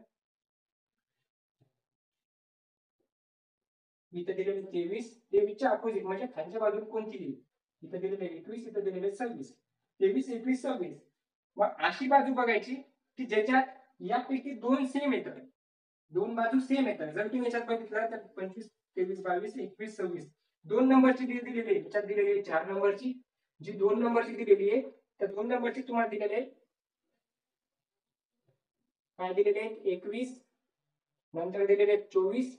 इथं दिलेले 23च्या अपोजिट म्हणजे खालच्या बाजूला कोणती दिली. इथं दिलेले 21, इथं दिलेले 26. 23 21 26. मग अशी बाजू बघायची की ज्याच्यात यापैकी 2 सेम येतात, 2 बाजू सेम येतात. जर तुम्ही याच्यात बघितलं तर 25 23 22 21 26 2 नंबरची दिलेली आहे. याच्यात दिलेली आहे 4 नंबरची. जी 2 नंबरची दिलेली आहे त्या 2 नंबरची तुम्हाला दिलेली आहे काय दिलेले आहेत 21, नंतर दिलेले आहेत 24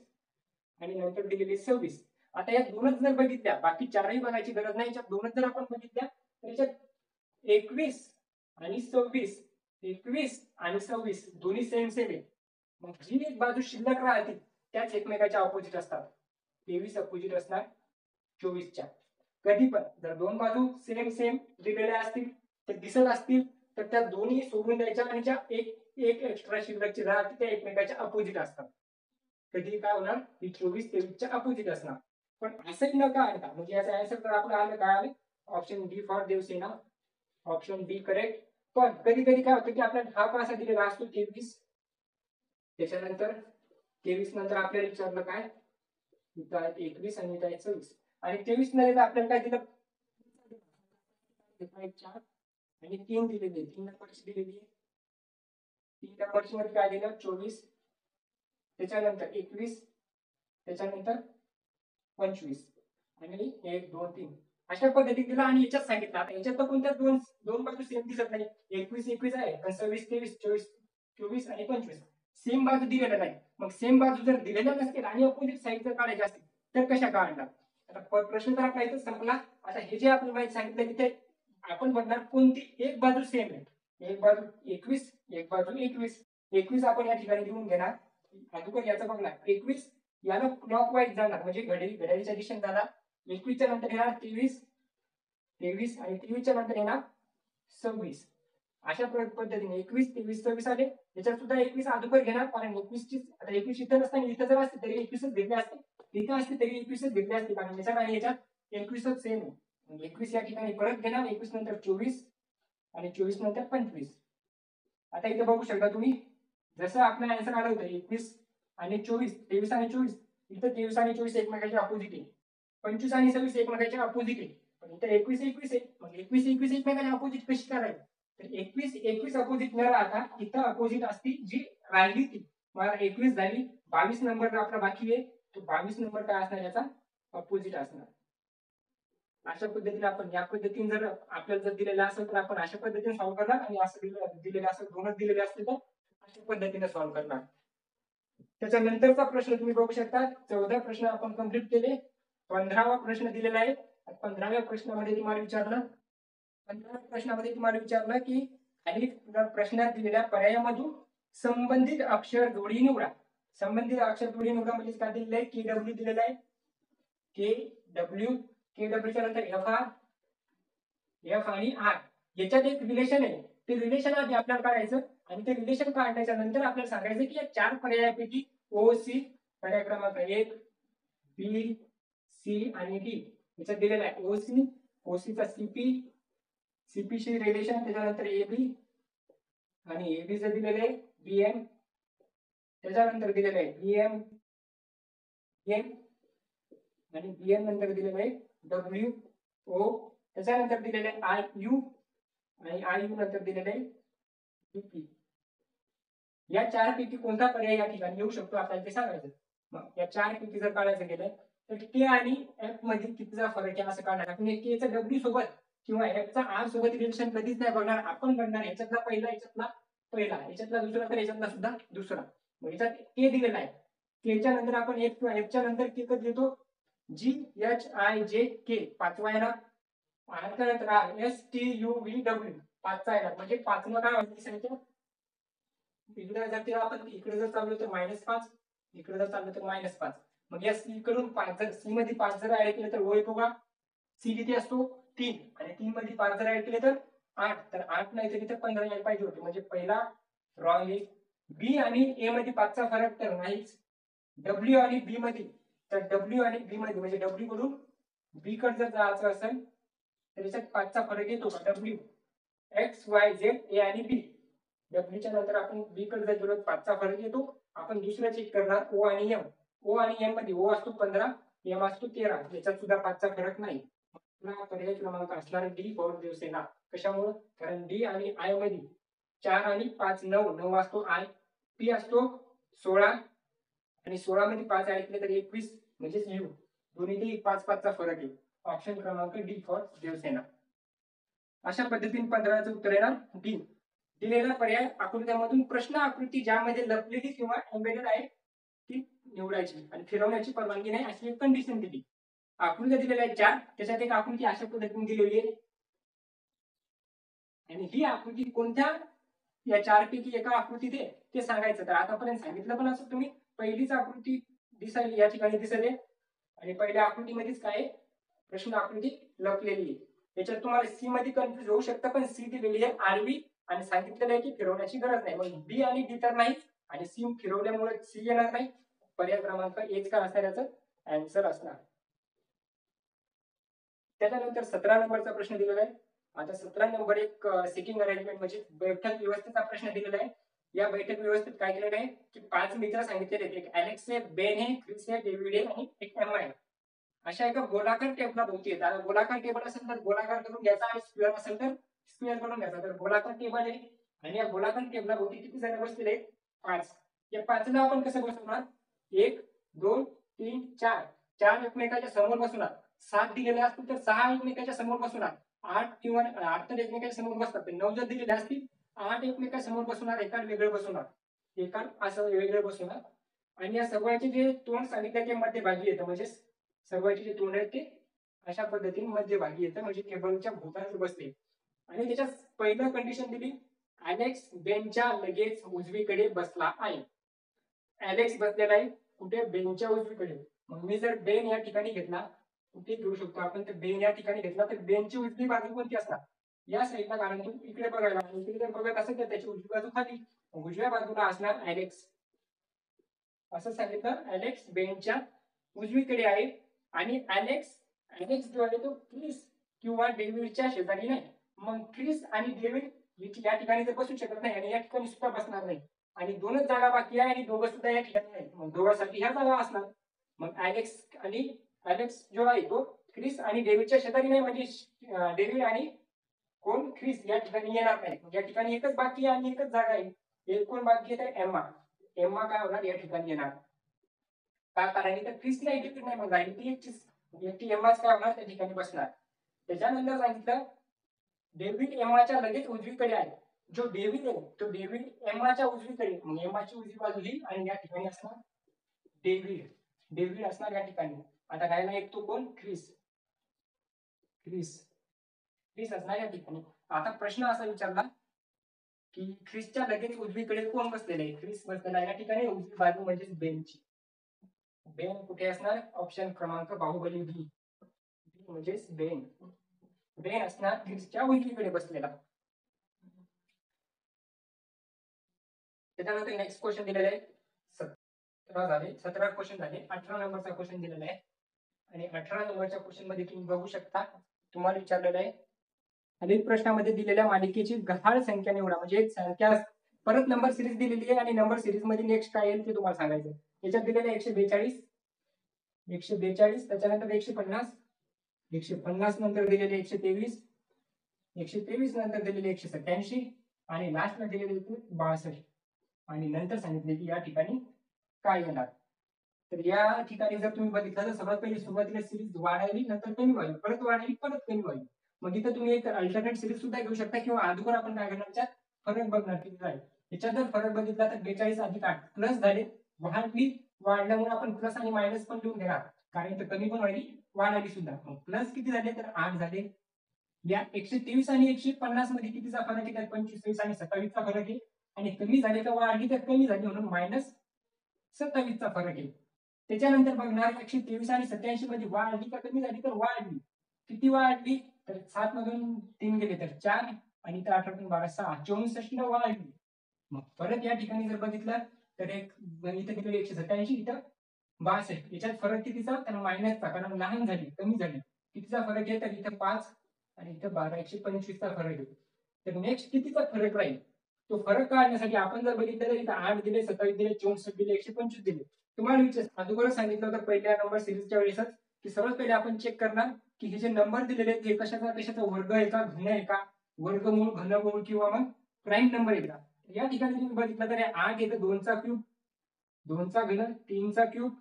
आणि नंतर दिलेले 26. आता या दोनच जर बघितल्या, बाकी 4ही बघायची गरज नाही, याच्यात दोनच जर आपण बघितल्या तर याच्यात 21 आणि 26 21 आणि 26 दोन्ही सेम आहे. मग जी एक बाजू शिल्लक राहते त्याच एकमेकाच्या ऑपोजिट असतात. 23 अपोजिट असणार 24च्या. कधी पण जर दोन बाजू सेम सेम दिलेल्या असतील तर दिसत असतील तर त्या दोन्ही सोडून द्यायच्या आणि ज्या एक एक एक्स्ट्रा शिल्लकची राहते त्या एकमेकाच्या अपोजिट असतात. कधी काय होणार ही 24-23च्या अपोजिट असणार. पण असंही न काढता म्हणजे याचा आन्सर तर आपलं आलं काय आलं option D for Devasena. Option B correct. पण कधी कधी काय होतं की आपल्याला हा कसा दिलेला असतो 23. त्याच्यानंतर 23 नंतर आपल्याला विचारलं काय इथं आहे 21 आणि इथं आहे 24 आणि 23 मध्ये आपल्याला काय दिलं 4 आणि 3 दिलेली 3 नंबरची दिलेली आहे. 3 नंबरची मध्ये काय दिलं 24 त्याच्यानंतर 21 त्याच्यानंतर 25 आणि 1 2 3 अशा पद्धतीने दिला आणि याच्यात सांगितलं. आता याच्यात तर कोणत्या दोन दोन बाजू सेम दिसत नाही. 21 21 आहे पण 26 23 24 24 आणि 25 सेम बाजू दिलेल्या नाही. मग सेम बाजू जर दिलेल्या नसतील आणि अपोजिट साईड जर काढायची असतील तर कशा काढणार. आता प्रश्न तर आपला इथं संपला. आता हे जे आपण माहिती सांगितलं तिथे आपण बघणार कोणती एक बाजू सेम आहे. एक बाजू 21 एक बाजू 21. 21 आपण या ठिकाणी लिहून घेणार. अगोदर याचं बघणार 21 याला क्लॉकवाईज जाणार म्हणजे घड्याळीच्या दिशेने जाणार. 21च्या नंतर येणार 23 23 आणि 23च्या नंतर येणार 26. अशा पद्धतीने 21 23 26 आले. त्याच्यात सुद्धा 21 अगोदर घेणार कारण 21 ची आता 21 इथं नसताना इथं जर असते तरी 21च घेतले असते. इथं असते तरी 21च घेतले असते कारण याच्यात आणि याच्यात 21च सेम आहे. 21 या ठिकाणी परत घेणार 21 नंतर 24 आणि 24 नंतर 25. आता इथे बघू शकता तुम्ही जसं आपलं आन्सर आलं होतं 21 आणि 24 23 आणि 24 इथं 23 आणि 24 एकमेकांच्या अपोजिट आहे. 25 आणि 26 एकमेकांच्या अपोजिट आहे. पण इथं 21 21 आहे. मग 21 21 एकमेकांच्या अपोजिट कशी करायची तर 21 21 अपोजिट न राहता इथं अपोजिट असती जी राहिली ती. मला 21 झाली 22 नंबर आपला बाकी आहे तो 22 नंबर काय असणार याचा अपोजिट असणार. अशा पद्धतीने आपण या पद्धतीने जर आपल्याला जर दिलेलं असेल तर आपण अशा पद्धतीने सॉल्व्ह करणार आणि असं दिलेलं असेल दोनच दिलेले असतील तर अशा पद्धतीने सॉल्व्ह करणार. त्याच्यानंतरचा प्रश्न तुम्ही बघू शकता 14 प्रश्न आपण कंप्लीट केले. 15वा प्रश्न दिलेला आहे. 15व्या प्रश्नामध्ये तुम्हाला विचारलं 15व्या प्रश्नामध्ये तुम्हाला विचारलं की खाली प्रश्नात दिलेल्या पर्यायामधून संबंधित अक्षर जोडी निवडा. संबंधित अक्षर जोडी निवडा म्हणजे काय दिलेलं आहे KW दिलेलं आहे. KW KWच्या नंतर F आणि R याच्यात एक रिलेशन आहे. ते रिलेशन आधी आपल्याला काढायचं आणि ते रिलेशन काढण्याच्या नंतर आपल्याला सांगायचं की या चार पर्यायापैकी OC पर्याय क्रमांक 1 B C आणि D याच्यात दिलेला आहे OC OC चा CP CP शी रिलेशन त्याच्यानंतर AB आणि AB चं दिलेलं आहे BM त्याच्यानंतर दिलेलं आहे BM BM आणि BM नंतर दिलेलं आहे WO त्याच्यानंतर दिलेलं आहे IU आणि IU नंतर दिलेलं आहे BP. या चार पैकी कोणता पर्याय या ठिकाणी येऊ शकतो आपल्याला ते सांगायचं. मग या चार पैकी जर काढायचं गेलं तर K आणि F मध्ये कितीचा फरक आहे असं काढणार. आपण K चा W सोबत किंवा F चा R सोबत रिलेशन कधीच नाही बघणार. आपण बघणार याच्यातला पहिला याच्यातला दुसरा तर याच्यातला सुद्धा दुसरा. मग याच्यात K दिलेला आहे. K च्या नंतर आपण F किंवा F च्या नंतर K कधी देतो GHIJK पाचवा येणार. R च्या नंतर STUVW पाचचा येणार म्हणजे पाचवा काय होईल इकडे जर आपण इकडे जर चाललो तर -5 इकडे जर चाललो तर -5. मग या C कडून 5 जर C मध्ये 5 जर ऍड केले तर O येतो का C किती असतो 3 आणि 3 मध्ये 5 जर ऍड केले तर 8 तर 8 नाही तर इथे 15 यायला पाहिजे होते म्हणजे पहिला रॉंग आहे. B आणि A मध्ये 5 चा फरक तर नाहीच. W आणि B मध्ये तर W आणि B मध्ये म्हणजे W कडून B कडे जर जायचं असेल तर याच्यात 5 चा फरक येतो का W X Y Z A आणि B W च्या नंतर आपण B कडे जर गेलो 5 चा फरक येतो. आपण दुसरा चेक करणार O आणि M. O आणि M मध्ये O असतो 15 M असतो 13 याच्यात सुद्धा 5 चा फरक नाही. पर्याय क्रमांक असणार D फॉर देवसेना. कशामुळे कारण D आणि I मध्ये 4 आणि 5 9 असतो I P असतो 16 आणि 16 मध्ये 5 ऍड केले तर 21 म्हणजे U दोन्ही 5 5 चा फरक आहे. ऑप्शन क्रमांक D फॉर देवसेना. अशा पद्धतीने 15चं उत्तर येणार D. दिलेला पर्याय आकृत्यामधून प्रश्न आकृती ज्यामध्ये लपलेली किंवा एम्बेडेड आहे ती निवडायची आणि फिरवण्याची परवानगी नाही अशी एक कंडिशन दिली. आकृत्या दिलेल्या आहेत 4 त्याच्यात एक आकृती अशा पद्धतीने दिलेली आहे आणि ही आकृती कोणत्या या 4 पैकी एका आकृतीत आहे ते सांगायचं. तर आतापर्यंत सांगितलं पण असं तुम्ही पहिलीच आकृती दिसेल या ठिकाणी दिसेल आणि पहिल्या आकृतीमध्येच काय प्रश्न आकृती लपलेली आहे. याच्यात तुम्हाला सी मध्ये कन्फ्युज होऊ शकतं, पण सी दिलेली आहे आरबी आणि सांगितलेलं आहे की फिरवण्याची गरज नाही. मग बी आणि डी तर नाही आणि सी फिरवल्यामुळे सी येणार नाही. पर्याय क्रमांक एच का असणार याचं आन्सर असणार. त्याच्यानंतर 17 नंबरचा प्रश्न दिलेला आहे. आता 17 नंबर एक सिटिंग अरेंजमेंट म्हणजे बैठक व्यवस्थेचा प्रश्न दिलेला आहे. या बैठक व्यवस्थेत काय केलेलं आहे की 5 मित्र सांगितलेले आहेत. एक अलेक्स आहे, बेन आहे, क्रिस आहे, डेव्हिड आहे आणि एक एम्मा आहे. अशा एका गोलाकार टेबला भोवती आहेत. आता गोलाकार टेबल असेल तर गोलाकार करून घ्यायचा आणि स्क्वेअर असेल तर स्क्वेअर करून घ्यायचा. तर गोलाकार टेबल आहे आणि या गोलाकार टेबला भोवती किती जण बसलेले आहेत? 5. या 5ला आपण कसं बसवणार? 1 2 3 4. 4 एकमेकांच्या समोर बसवणार. 7 दिलेले असतील तर 6 एकमेकांच्या समोर बसवणार. 8 किंवा 8 तर एकमेकांच्या समोर बसतात. 9 जर दिलेले असतील 8 एकमेकांच्या समोर बसवणार, एकाड वेगळं बसवणार, एकाड असं वेगळं बसवणार. आणि या सर्वांचे जे तोंड सांगितलं ते मध्यभागी येतं, म्हणजे सर्वांचे जे तोंड आहेत ते अशा पद्धतीने मध्यभागी येतं, म्हणजे टेबलच्या भोवताली बसले. आणि त्याच्यात पहिलं कंडिशन दिली, अलेक्स बेनच्या लगेच उजवीकडे बसला आहे. अलेक्स बसलेला आहे कुठे? बेनच्या उजवीकडे. मग मी जर बेन या ठिकाणी घेतला, कुठे घेऊ शकतो आपण? तर बेन या ठिकाणी घेतला तर बेनची उजवी बाजू कोणती असणार? या साईडला, कारण तू इकडे बघायला आणि इकडे जर बघत असेल तर त्याची उजवी बाजू खाली, उजव्या बाजूला असणार अलेक्स. असं सांगितलं, अलेक्स बेनच्या उजवीकडे आहे. आणि अलेक्स अलेक्स जो आहे तो क्रिस किंवा डेव्हिडच्या शेजारी नाही. मग क्रिस आणि डेव्हिड या ठिकाणी तर बसू शकत नाही आणि या ठिकाणी सुद्धा बसणार नाही. आणि दोनच जागा बाकी आहे आणि दोघं सुद्धा या ठिकाणी आहेत. मग दोघांसाठी ह्या जागा असणार. मग अलेक्स जो आहे तो क्रिस आणि डेव्हिडच्या शेजारी नाही, म्हणजे डेव्हिड आणि कोण? क्रिस या ठिकाणी येणार नाही. या ठिकाणी एकच बाकी आहे आणि एकच जागा आहे. एक कोण बाकी आहे? तर एम्मा. एम्मा काय होणार? या ठिकाणी येणार. का? कारण इथं क्रिस नाही, डेव्हिड नाही, मग राहिली ती एकटी एम्माच काय होणार? त्या ठिकाणी बसणार. त्याच्यानंतर सांगितलं, डेव्हिड एम्माच्या लगेच उजवीकडे आहे. जो डेव्हिड आहे तो डेव्हिड एम्माच्या उजवीकडे, मग एम्माची उजवी बाजू ही आणि या ठिकाणी असणार डेव्हिड. डेव्हिड असणार या ठिकाणी. आता राहिला एक तो कोण? क्रिस. क्रिस क्रिस असणार या ठिकाणी. आता प्रश्न असा विचारला की ख्रिसच्या लगेच उजवीकडे कोण बसलेले आहे? ख्रिस बसलेला या ठिकाणी उजवी बाजू म्हणजे बेनची. बेन कुठे असणार? ऑप्शन क्रमांक बाहुबली बी. म्हणजेच बेन. बेन असणार ख्रिसच्या उजवीकडे बसलेला. त्याच्यानंतर नेक्स्ट क्वेश्चन दिलेला आहे. 17 झाले, 17 क्वेश्चन झाले. 18 नंबरचा क्वेश्चन दिलेला आहे आणि 18 नंबरच्या क्वेश्चन मध्ये तुम्ही बघू शकता, तुम्हाला विचारलेलं आहे, खालील प्रश्नामध्ये दिलेल्या मालिकेची गहाळ संख्या निवडा. म्हणजे एक संख्या परत नंबर सिरीज दिलेली आहे आणि नंबर सिरीज मध्ये नेक्स्ट काय येईल ते तुम्हाला सांगायचं. याच्यात दिलेलं आहे 142, 142, त्याच्यानंतर 150, 150 नंतर दिलेले 123, 123 नंतर दिलेले 187 आणि लास्टला दिलेले 62. आणि नंतर सांगितले की या ठिकाणी काय येणार. तर या ठिकाणी जर तुम्ही बघितलं तर सगळ्यात पहिली सुरुवातीला सिरीज वाढावी, नंतर कमी व्हावी, परत वाढावी, परत कमी व्हावी. मग इथं तुम्ही एक अल्टरनेट सिरीज सुद्धा घेऊ शकता किंवा अगोदर आपण काय करणार, याच्यात फरक बघणार किती आहे. याच्यात जर फरक बघितला तर 42 अधिक 8 प्लस झाले, वाढली, वाढल्यामुळे आपण प्लस आणि मायनस पण लिहून घेणार, कारण इथं कमी पण व्हावी, वाढावी सुद्धा. मग प्लस किती झाले तर 8 झाले. या 123 आणि 150 मध्ये कितीचा फरक आहे? तर 25 आणि 27चा फरक आहे. आणि कमी झाले तर वाढली तर कमी झाली, म्हणून -27चा फरक आहे. त्याच्यानंतर बघणार 123 आणि 87 मध्ये वाढली का कमी झाली? तर वाढली. किती वाढली? तर 7 मधून 3 गेले तर 4 आणि इथं 18 12 6 64 ला वाढली. मग परत या ठिकाणी जर बघितलं तर एक इथं किती? 187, इथं 62. याच्यात फरक कितीचा? तर मायनसचा, कारण लहान झाली, कमी झाली. कितीचा फरक आहे? तर इथं 5 आणि इथं 12, 125चा फरक आहे. तर नेक्स्ट कितीचा फरक राहील? तो फरक काढण्यासाठी आपण जर बघितलं तर इथं 8 दिले, 27 दिले, 64 दिले, 125 दिले. तुम्हाला अगोदर सांगितलं होतं पहिल्या नंबर सिरीजच्या वेळेसच की सर्वात पहिले आपण चेक करणार की हे जे नंबर दिलेले आहेत हे कशाचा वर्ग आहे का, घन आहे का, वर्गमूळ, घनमूळ किंवा मग प्राईम नंबर आहे का. या ठिकाणी तुम्ही बघितलं तर 8 येतं 2चा क्यूब, 2चा घन, 3चा क्यूब,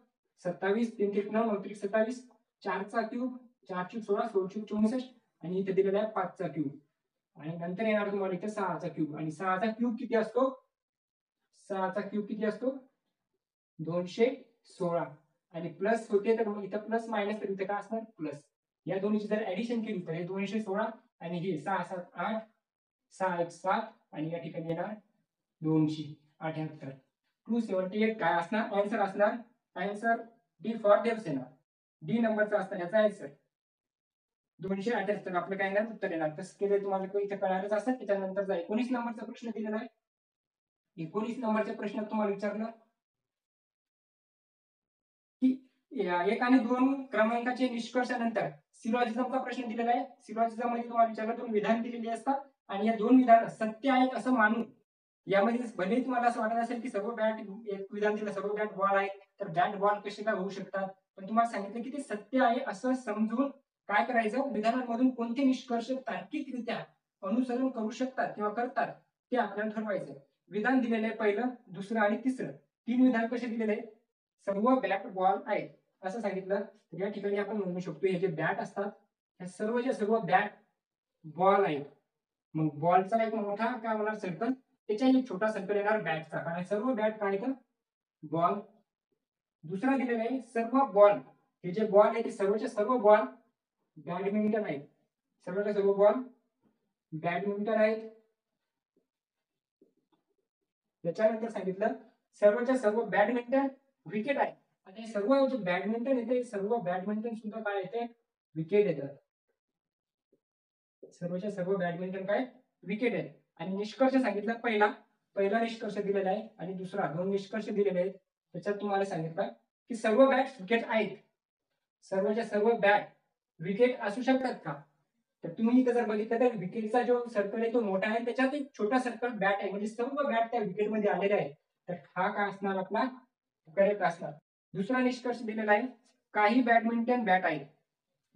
27, 3 त्रिक 9, 9 त्रिक 27, 4चा क्यूब, 4 क्यूब 16, 16 क्यूब 64 आणि इथे दिलेला आहे 5चा क्यूब. आणि नंतर येणार तुम्हाला इथे 6चा क्यूब. आणि 6चा क्यूब किती असतो? 6चा क्यूब किती असतो? 216. आणि प्लस होते तर मग इथं प्लस मायनस, तर इथं काय असणार? प्लस. या दोन्हीची जर ऍडिशन केली तर हे 216 आणि हे 6 7 8, 6 1 7 आणि या ठिकाणी येणार 278. 278 काय असणार? आन्सर असणार, आन्सर डी फॉर डेप्स येणार. डी नंबरचा असणार याचा आन्सर. 278 आपलं काय येणार उत्तर येणार. तसं केलं तुम्हाला इथे कळालंच असतं. त्याच्यानंतरचा 19 नंबरचा प्रश्न दिलेला आहे. 19 नंबरच्या प्रश्नात तुम्हाला विचारलं की 1 आणि 2 क्रमांकाचे निष्कर्षानंतर सिलॉजिझमचा प्रश्न दिलेला आहे. सिलॉजिझम मध्ये तुम्हाला विचारलं 2 विधान दिलेली असतात आणि या 2 विधान सत्य आहेत असं मानून यामध्ये भले तुम्हाला असं वाटत असेल की सर्व बॅट एक विधान दिलं सर्व बॅट बॉल आहे तर बॅट बॉल कसे काय होऊ शकतात, पण तुम्हाला सांगितलं की ते सत्य आहे असं समजून काय करायचं, विधानांमधून कोणते निष्कर्ष तार्किकरित्या अनुसरण करू शकतात किंवा करतात ते आपल्याला ठरवायचं. विधान दिलेलं आहे पहिलं, दुसरं आणि तिसरं. 3 विधान कसे दिलेले आहे, सर्व बॅट बॉल आहेत असं सांगितलं. तर या ठिकाणी आपण म्हणू शकतो हे जे बॅट असतात ह्या सर्वच्या सर्व बॅट बॉल आहेत. मग बॉलचा एक मोठा काय होणार सर्कल, त्याच्या एक छोटा सर्कल येणार बॅटचा, कारण सर्व बॅट काय तर बॉल. दुसरा दिलेला आहे सर्व बॉल, हे जे बॉल आहे ते सर्वच्या सर्व बॉल बॅडमिंटन आहेत. सर्वच्या सर्व बॉल बॅडमिंटन आहेत. त्याच्यानंतर सांगितलं सर्वच्या सर्व बॅडमिंटन विकेट आहे. आणि सर्व जे बॅडमिंटन येते सर्व बॅडमिंटन सुद्धा काय येते विकेट येतात. सर्वच्या सर्व बॅडमिंटन काय विकेट आहे. आणि निष्कर्ष सांगितला पहिला निष्कर्ष दिलेला आहे आणि दुसरा 2 निष्कर्ष दिलेले आहेत. त्याच्यात तुम्हाला सांगितलं की सर्व बॅट विकेट आहेत. सर्वच्या सर्व बॅट विकेट असू शकतात का, तर तुम्ही इथं जर बघितलं तर विकेटचा जो सर्कल आहे तो मोठा आहे, त्याच्यात एक छोटा सर्कल बॅट आहे, म्हणजे सर्व बॅट त्या विकेट मध्ये आलेले आहेत. तर हा काय असणार आपला करेक्ट असणार. दुसरा निष्कर्ष दिलेला आहे काही बॅडमिंटन बॅट आहेत.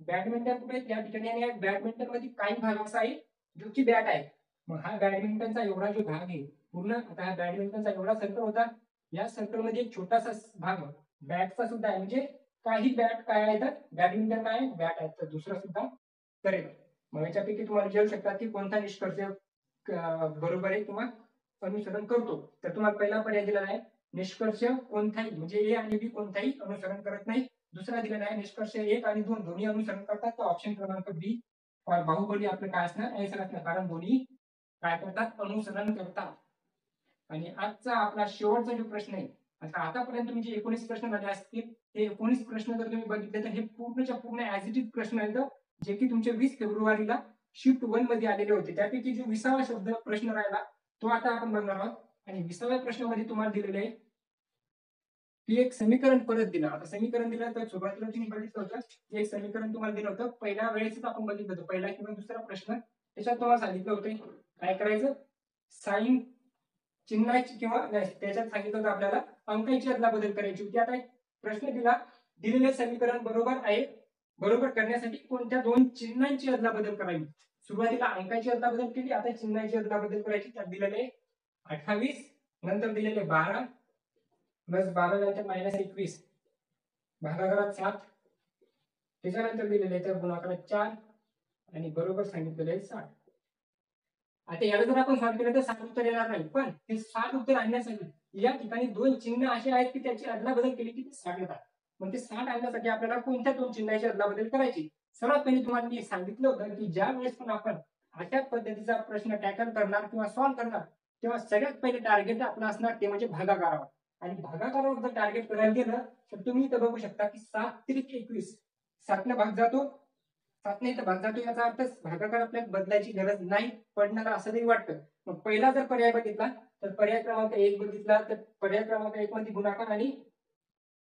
बॅडमिंटन कुठे या ठिकाणी, आणि बॅडमिंटन मध्ये काही भाग असा आहे जो की बॅट आहे. मग हा बॅडमिंटनचा एवढा जो भाग आहे पूर्ण, आता हा बॅडमिंटनचा एवढा सर्कल होता, या सर्कल मध्ये एक छोटासा भाग बॅटचा सुद्धा आहे, म्हणजे काही बॅट काय आहेत बॅडमिंटन काय बॅट आहेत. तर दुसरा सुद्धा करेल. मग याच्यापैकी तुम्हाला विचारू शकतात की कोणता निष्कर्ष बरोबर आहे किंवा अनुसरण करतो. तर तुम्हाला पहिला पर्याय दिलेला आहे निष्कर्ष कोणताही, म्हणजे ए आणि बी कोणताही अनुसरण करत नाही. दुसरा दिलेला आहे निष्कर्ष 1 आणि 2 दोन्ही अनुसरण करतात. तर ऑप्शन क्रमांक बी बाहुबली आपलं काय असणार आन्सर असणार, कारण दोन्ही काय करतात अनुसरण करतात. आणि आजचा आपला शेवटचा जो प्रश्न आहे, आता आतापर्यंत तुम्ही जे 19 प्रश्न झाले असतील ते 19 प्रश्न जर तुम्ही बघितले तर हे पूर्णच्या पूर्ण ऍज इट इज प्रश्न आहेत, जे की तुमचे 20 फेब्रुवारीला शिफ्ट 1 मध्ये आलेले होते. त्यापैकी जो 20वा शब्द प्रश्न राहिला तो आता आपण बघणार आहोत. आणि 20व्या प्रश्नामध्ये तुम्हाला दिलेले आहे की एक समीकरण परत दिलं. आता समीकरण दिलं तर सुरुवातीला तुम्ही बघितलं होतं एक समीकरण तुम्हाला दिलं होतं, पहिल्या वेळेसच आपण बघितलं होतं, पहिला किंवा दुसरा प्रश्न. त्याच्यात तुम्हाला सांगितलं होतं काय करायचं, साइन चिन्हाची किंवा त्याच्यात सांगितलं होतं आपल्याला अंकाची अदला बदल करायची होती. आता प्रश्न दिला दिलेले समीकरण बरोबर आहे, बरोबर करण्यासाठी कोणत्या 2 चिन्हांची अदला बदल करावी. सुरुवातीला अंकाची अदला बदल केली, आता चिन्हांची अदला बदल करायची. त्यात दिलेले 28, नंतर दिलेले 12 प्लस 12 नंतर -21, भागाकारात 7, त्याच्यानंतर दिलेले तर गुणाकारात 4 आणि बरोबर सांगितलेले 60. आता याला जर आपण सॉल्व्ह केलं तर 60 उत्तर येणार नाही, पण हे 60 उत्तर आणण्यासाठी या ठिकाणी 2 चिन्ह असे आहेत की त्याची अदलाबदल केली की ते 60 येतात. मग ते 60 आणण्यासाठी आपल्याला कोणत्या 2 चिन्हाची अदलाबदल करायची. सर्वात पहिले तुम्हाला मी सांगितलं होतं की ज्या वेळेस पण आपण अशा पद्धतीचा प्रश्न टॅकल करणार किंवा सॉल्व्ह करणार तेव्हा सगळ्यात पहिले टार्गेट आपलं असणार ते म्हणजे भागाकारावर. आणि भागाकारावर जर टार्गेट करायला गेलं तर तुम्ही इथं बघू शकता की 7 त्रिक 21, 7 भाग जातो, 7 इथं भाग जातो, याचा अर्थ भागाकार आपल्याला बदलायची गरज नाही पडणार असं तरी वाटतं. मग पहिला जर पर्याय बघितला तर पर्याय क्रमांक 1 बघितला तर पर्याय क्रमांक 1 मध्ये गुणाकार आणि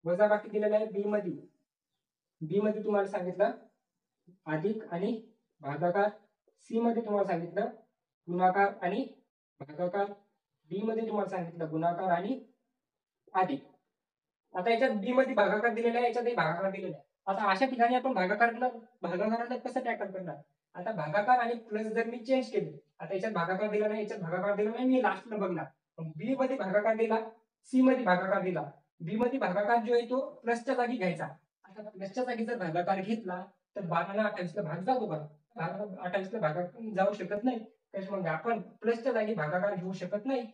वजाबाकी दिलेला आहे. बी मध्ये तुम्हाला सांगितलं अधिक आणि भागाकार, सी मध्ये तुम्हाला सांगितलं गुणाकार आणि भागाकार, डी मध्ये तुम्हाला सांगितलं गुणाकार आणि अधिक. आता याच्यात बी मध्ये भागाकार दिलेला आहे, याच्यातही भागाकार दिलेला आहे. आता अशा ठिकाणी आपण भागाकाराला कसं टॅकल करणार. आता भागाकार आणि प्लस जर मी चेंज केले, आता याच्यात भागाकार दिला नाही, याच्यात भागाकार दिला नाही, मी लास्टला बघणार. बी मध्ये भागाकार दिला, सी मध्ये भागाकार दिला, बी मध्ये भागाकार जो आहे तो प्लसच्या जागी घ्यायचा. आता प्लसच्या जागी जर भागाकार घेतला तर 12 ला 28 ला भाग जातो का, 28 ला भागाकार जाऊ शकत नाही. त्याच्यामुळे आपण प्लसच्या जागी भागाकार घेऊ शकत नाही.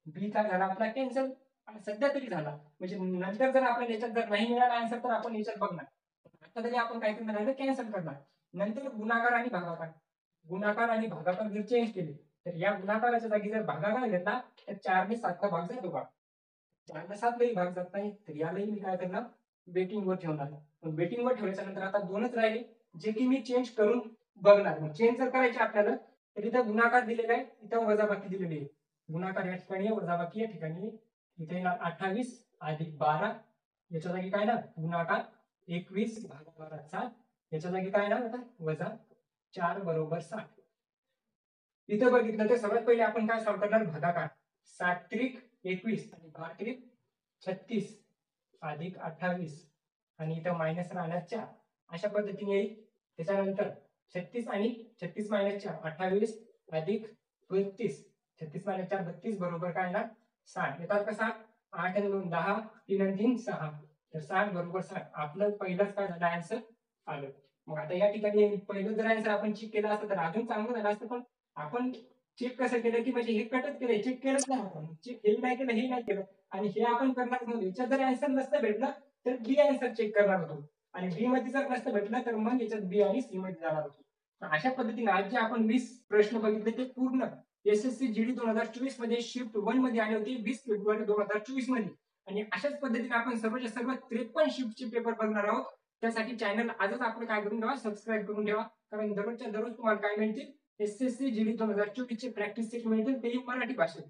बी काय झाला आपला कॅन्सल सध्या तरी झाला, म्हणजे नंतर जर आपल्याला याच्यात जर नाही मिळाला आन्सर तर आपण याच्यात बघणार. आता तरी आपण काय करणार कॅन्सल करणार. नंतर गुणाकार आणि भागाकार जर चेंज केले तर या गुणाकाराच्या जागी जर भागाकार घेतला तर 4 ने 7 ला भाग जातो का, 4 ने 7 लाही भाग जात नाही. तर यालाही मी काय करणार बेटिंग वर ठेवणार. बेटिंग वर ठेवल्याच्या नंतर आता 2च राहिले, जे की मी चेंज करून बघणार. मग चेंज जर करायचे आपल्याला तर इथं गुणाकार दिलेला आहे, इथं वजाबाकी दिलेली आहे. गुणाकार या ठिकाणी आहे, वजाबाकी या ठिकाणी. इथे येणार 28 अधिक 12, याच्या जागी काय ना गुणाकार 21 भागिले 12 7, याच्या जागी काय ना आता वजा 4 बरोबर 60. इथं बघितलं तर सर्वात पहिले आपण काय सॉल्व करणार, भागाकार. 7 त्रिक 21 आणि 12 त्रिक 36 अधिक 28 आणि इथं मायनस राहणार 4, अशा पद्धतीने येईल. त्याच्यानंतर 36 आणि 36 मायनस 4 28 अधिक 32, 36 मायनस 4 32 बरोबर काय येणार 60. येतात कसा 8 आणि 2 10, 3 आणि 3 6, तर 60 बरोबर 60. आपलं पहिलंच काय झालं आन्सर आलं. मग आता या ठिकाणी पहिलं जर आन्सर आपण चेक केलं असतं तर अजून चांगलं झालं असतं, पण आपण चेक कसं केलं की म्हणजे हे कटच केलं, चेक केलंच नाही आपण, चेक हे नाही केलं हे नाही केलं आणि हे आपण करणार नव्हतं. याच्यात जर आन्सर नसतं भेटलं तर बी आन्सर चेक करणार होतो आणि बी मध्ये जर नसतं भेटलं तर मग याच्यात बी आणि सी मध्ये जाणार होतो. अशा पद्धतीने आज जे आपण 20 प्रश्न बघितले ते पूर्ण एसएससी जीडी 2024 मध्ये शिफ्ट 1 मध्ये आले होते 20 फेब्रुवारी 2024 मध्ये. आणि अशाच पद्धतीने आपण सर्वच्या सर्व 53 शिफ्टचे पेपर बघणार आहोत. त्यासाठी चॅनल आजच आपण काय करून ठेवा, सबस्क्राईब करून ठेवा, कारण दररोजच्या दररोज तुम्हाला काय मिळतील एसएससी जीडी 2024 चे प्रॅक्टिस सेट मिळतील, ते मराठी भाषेत.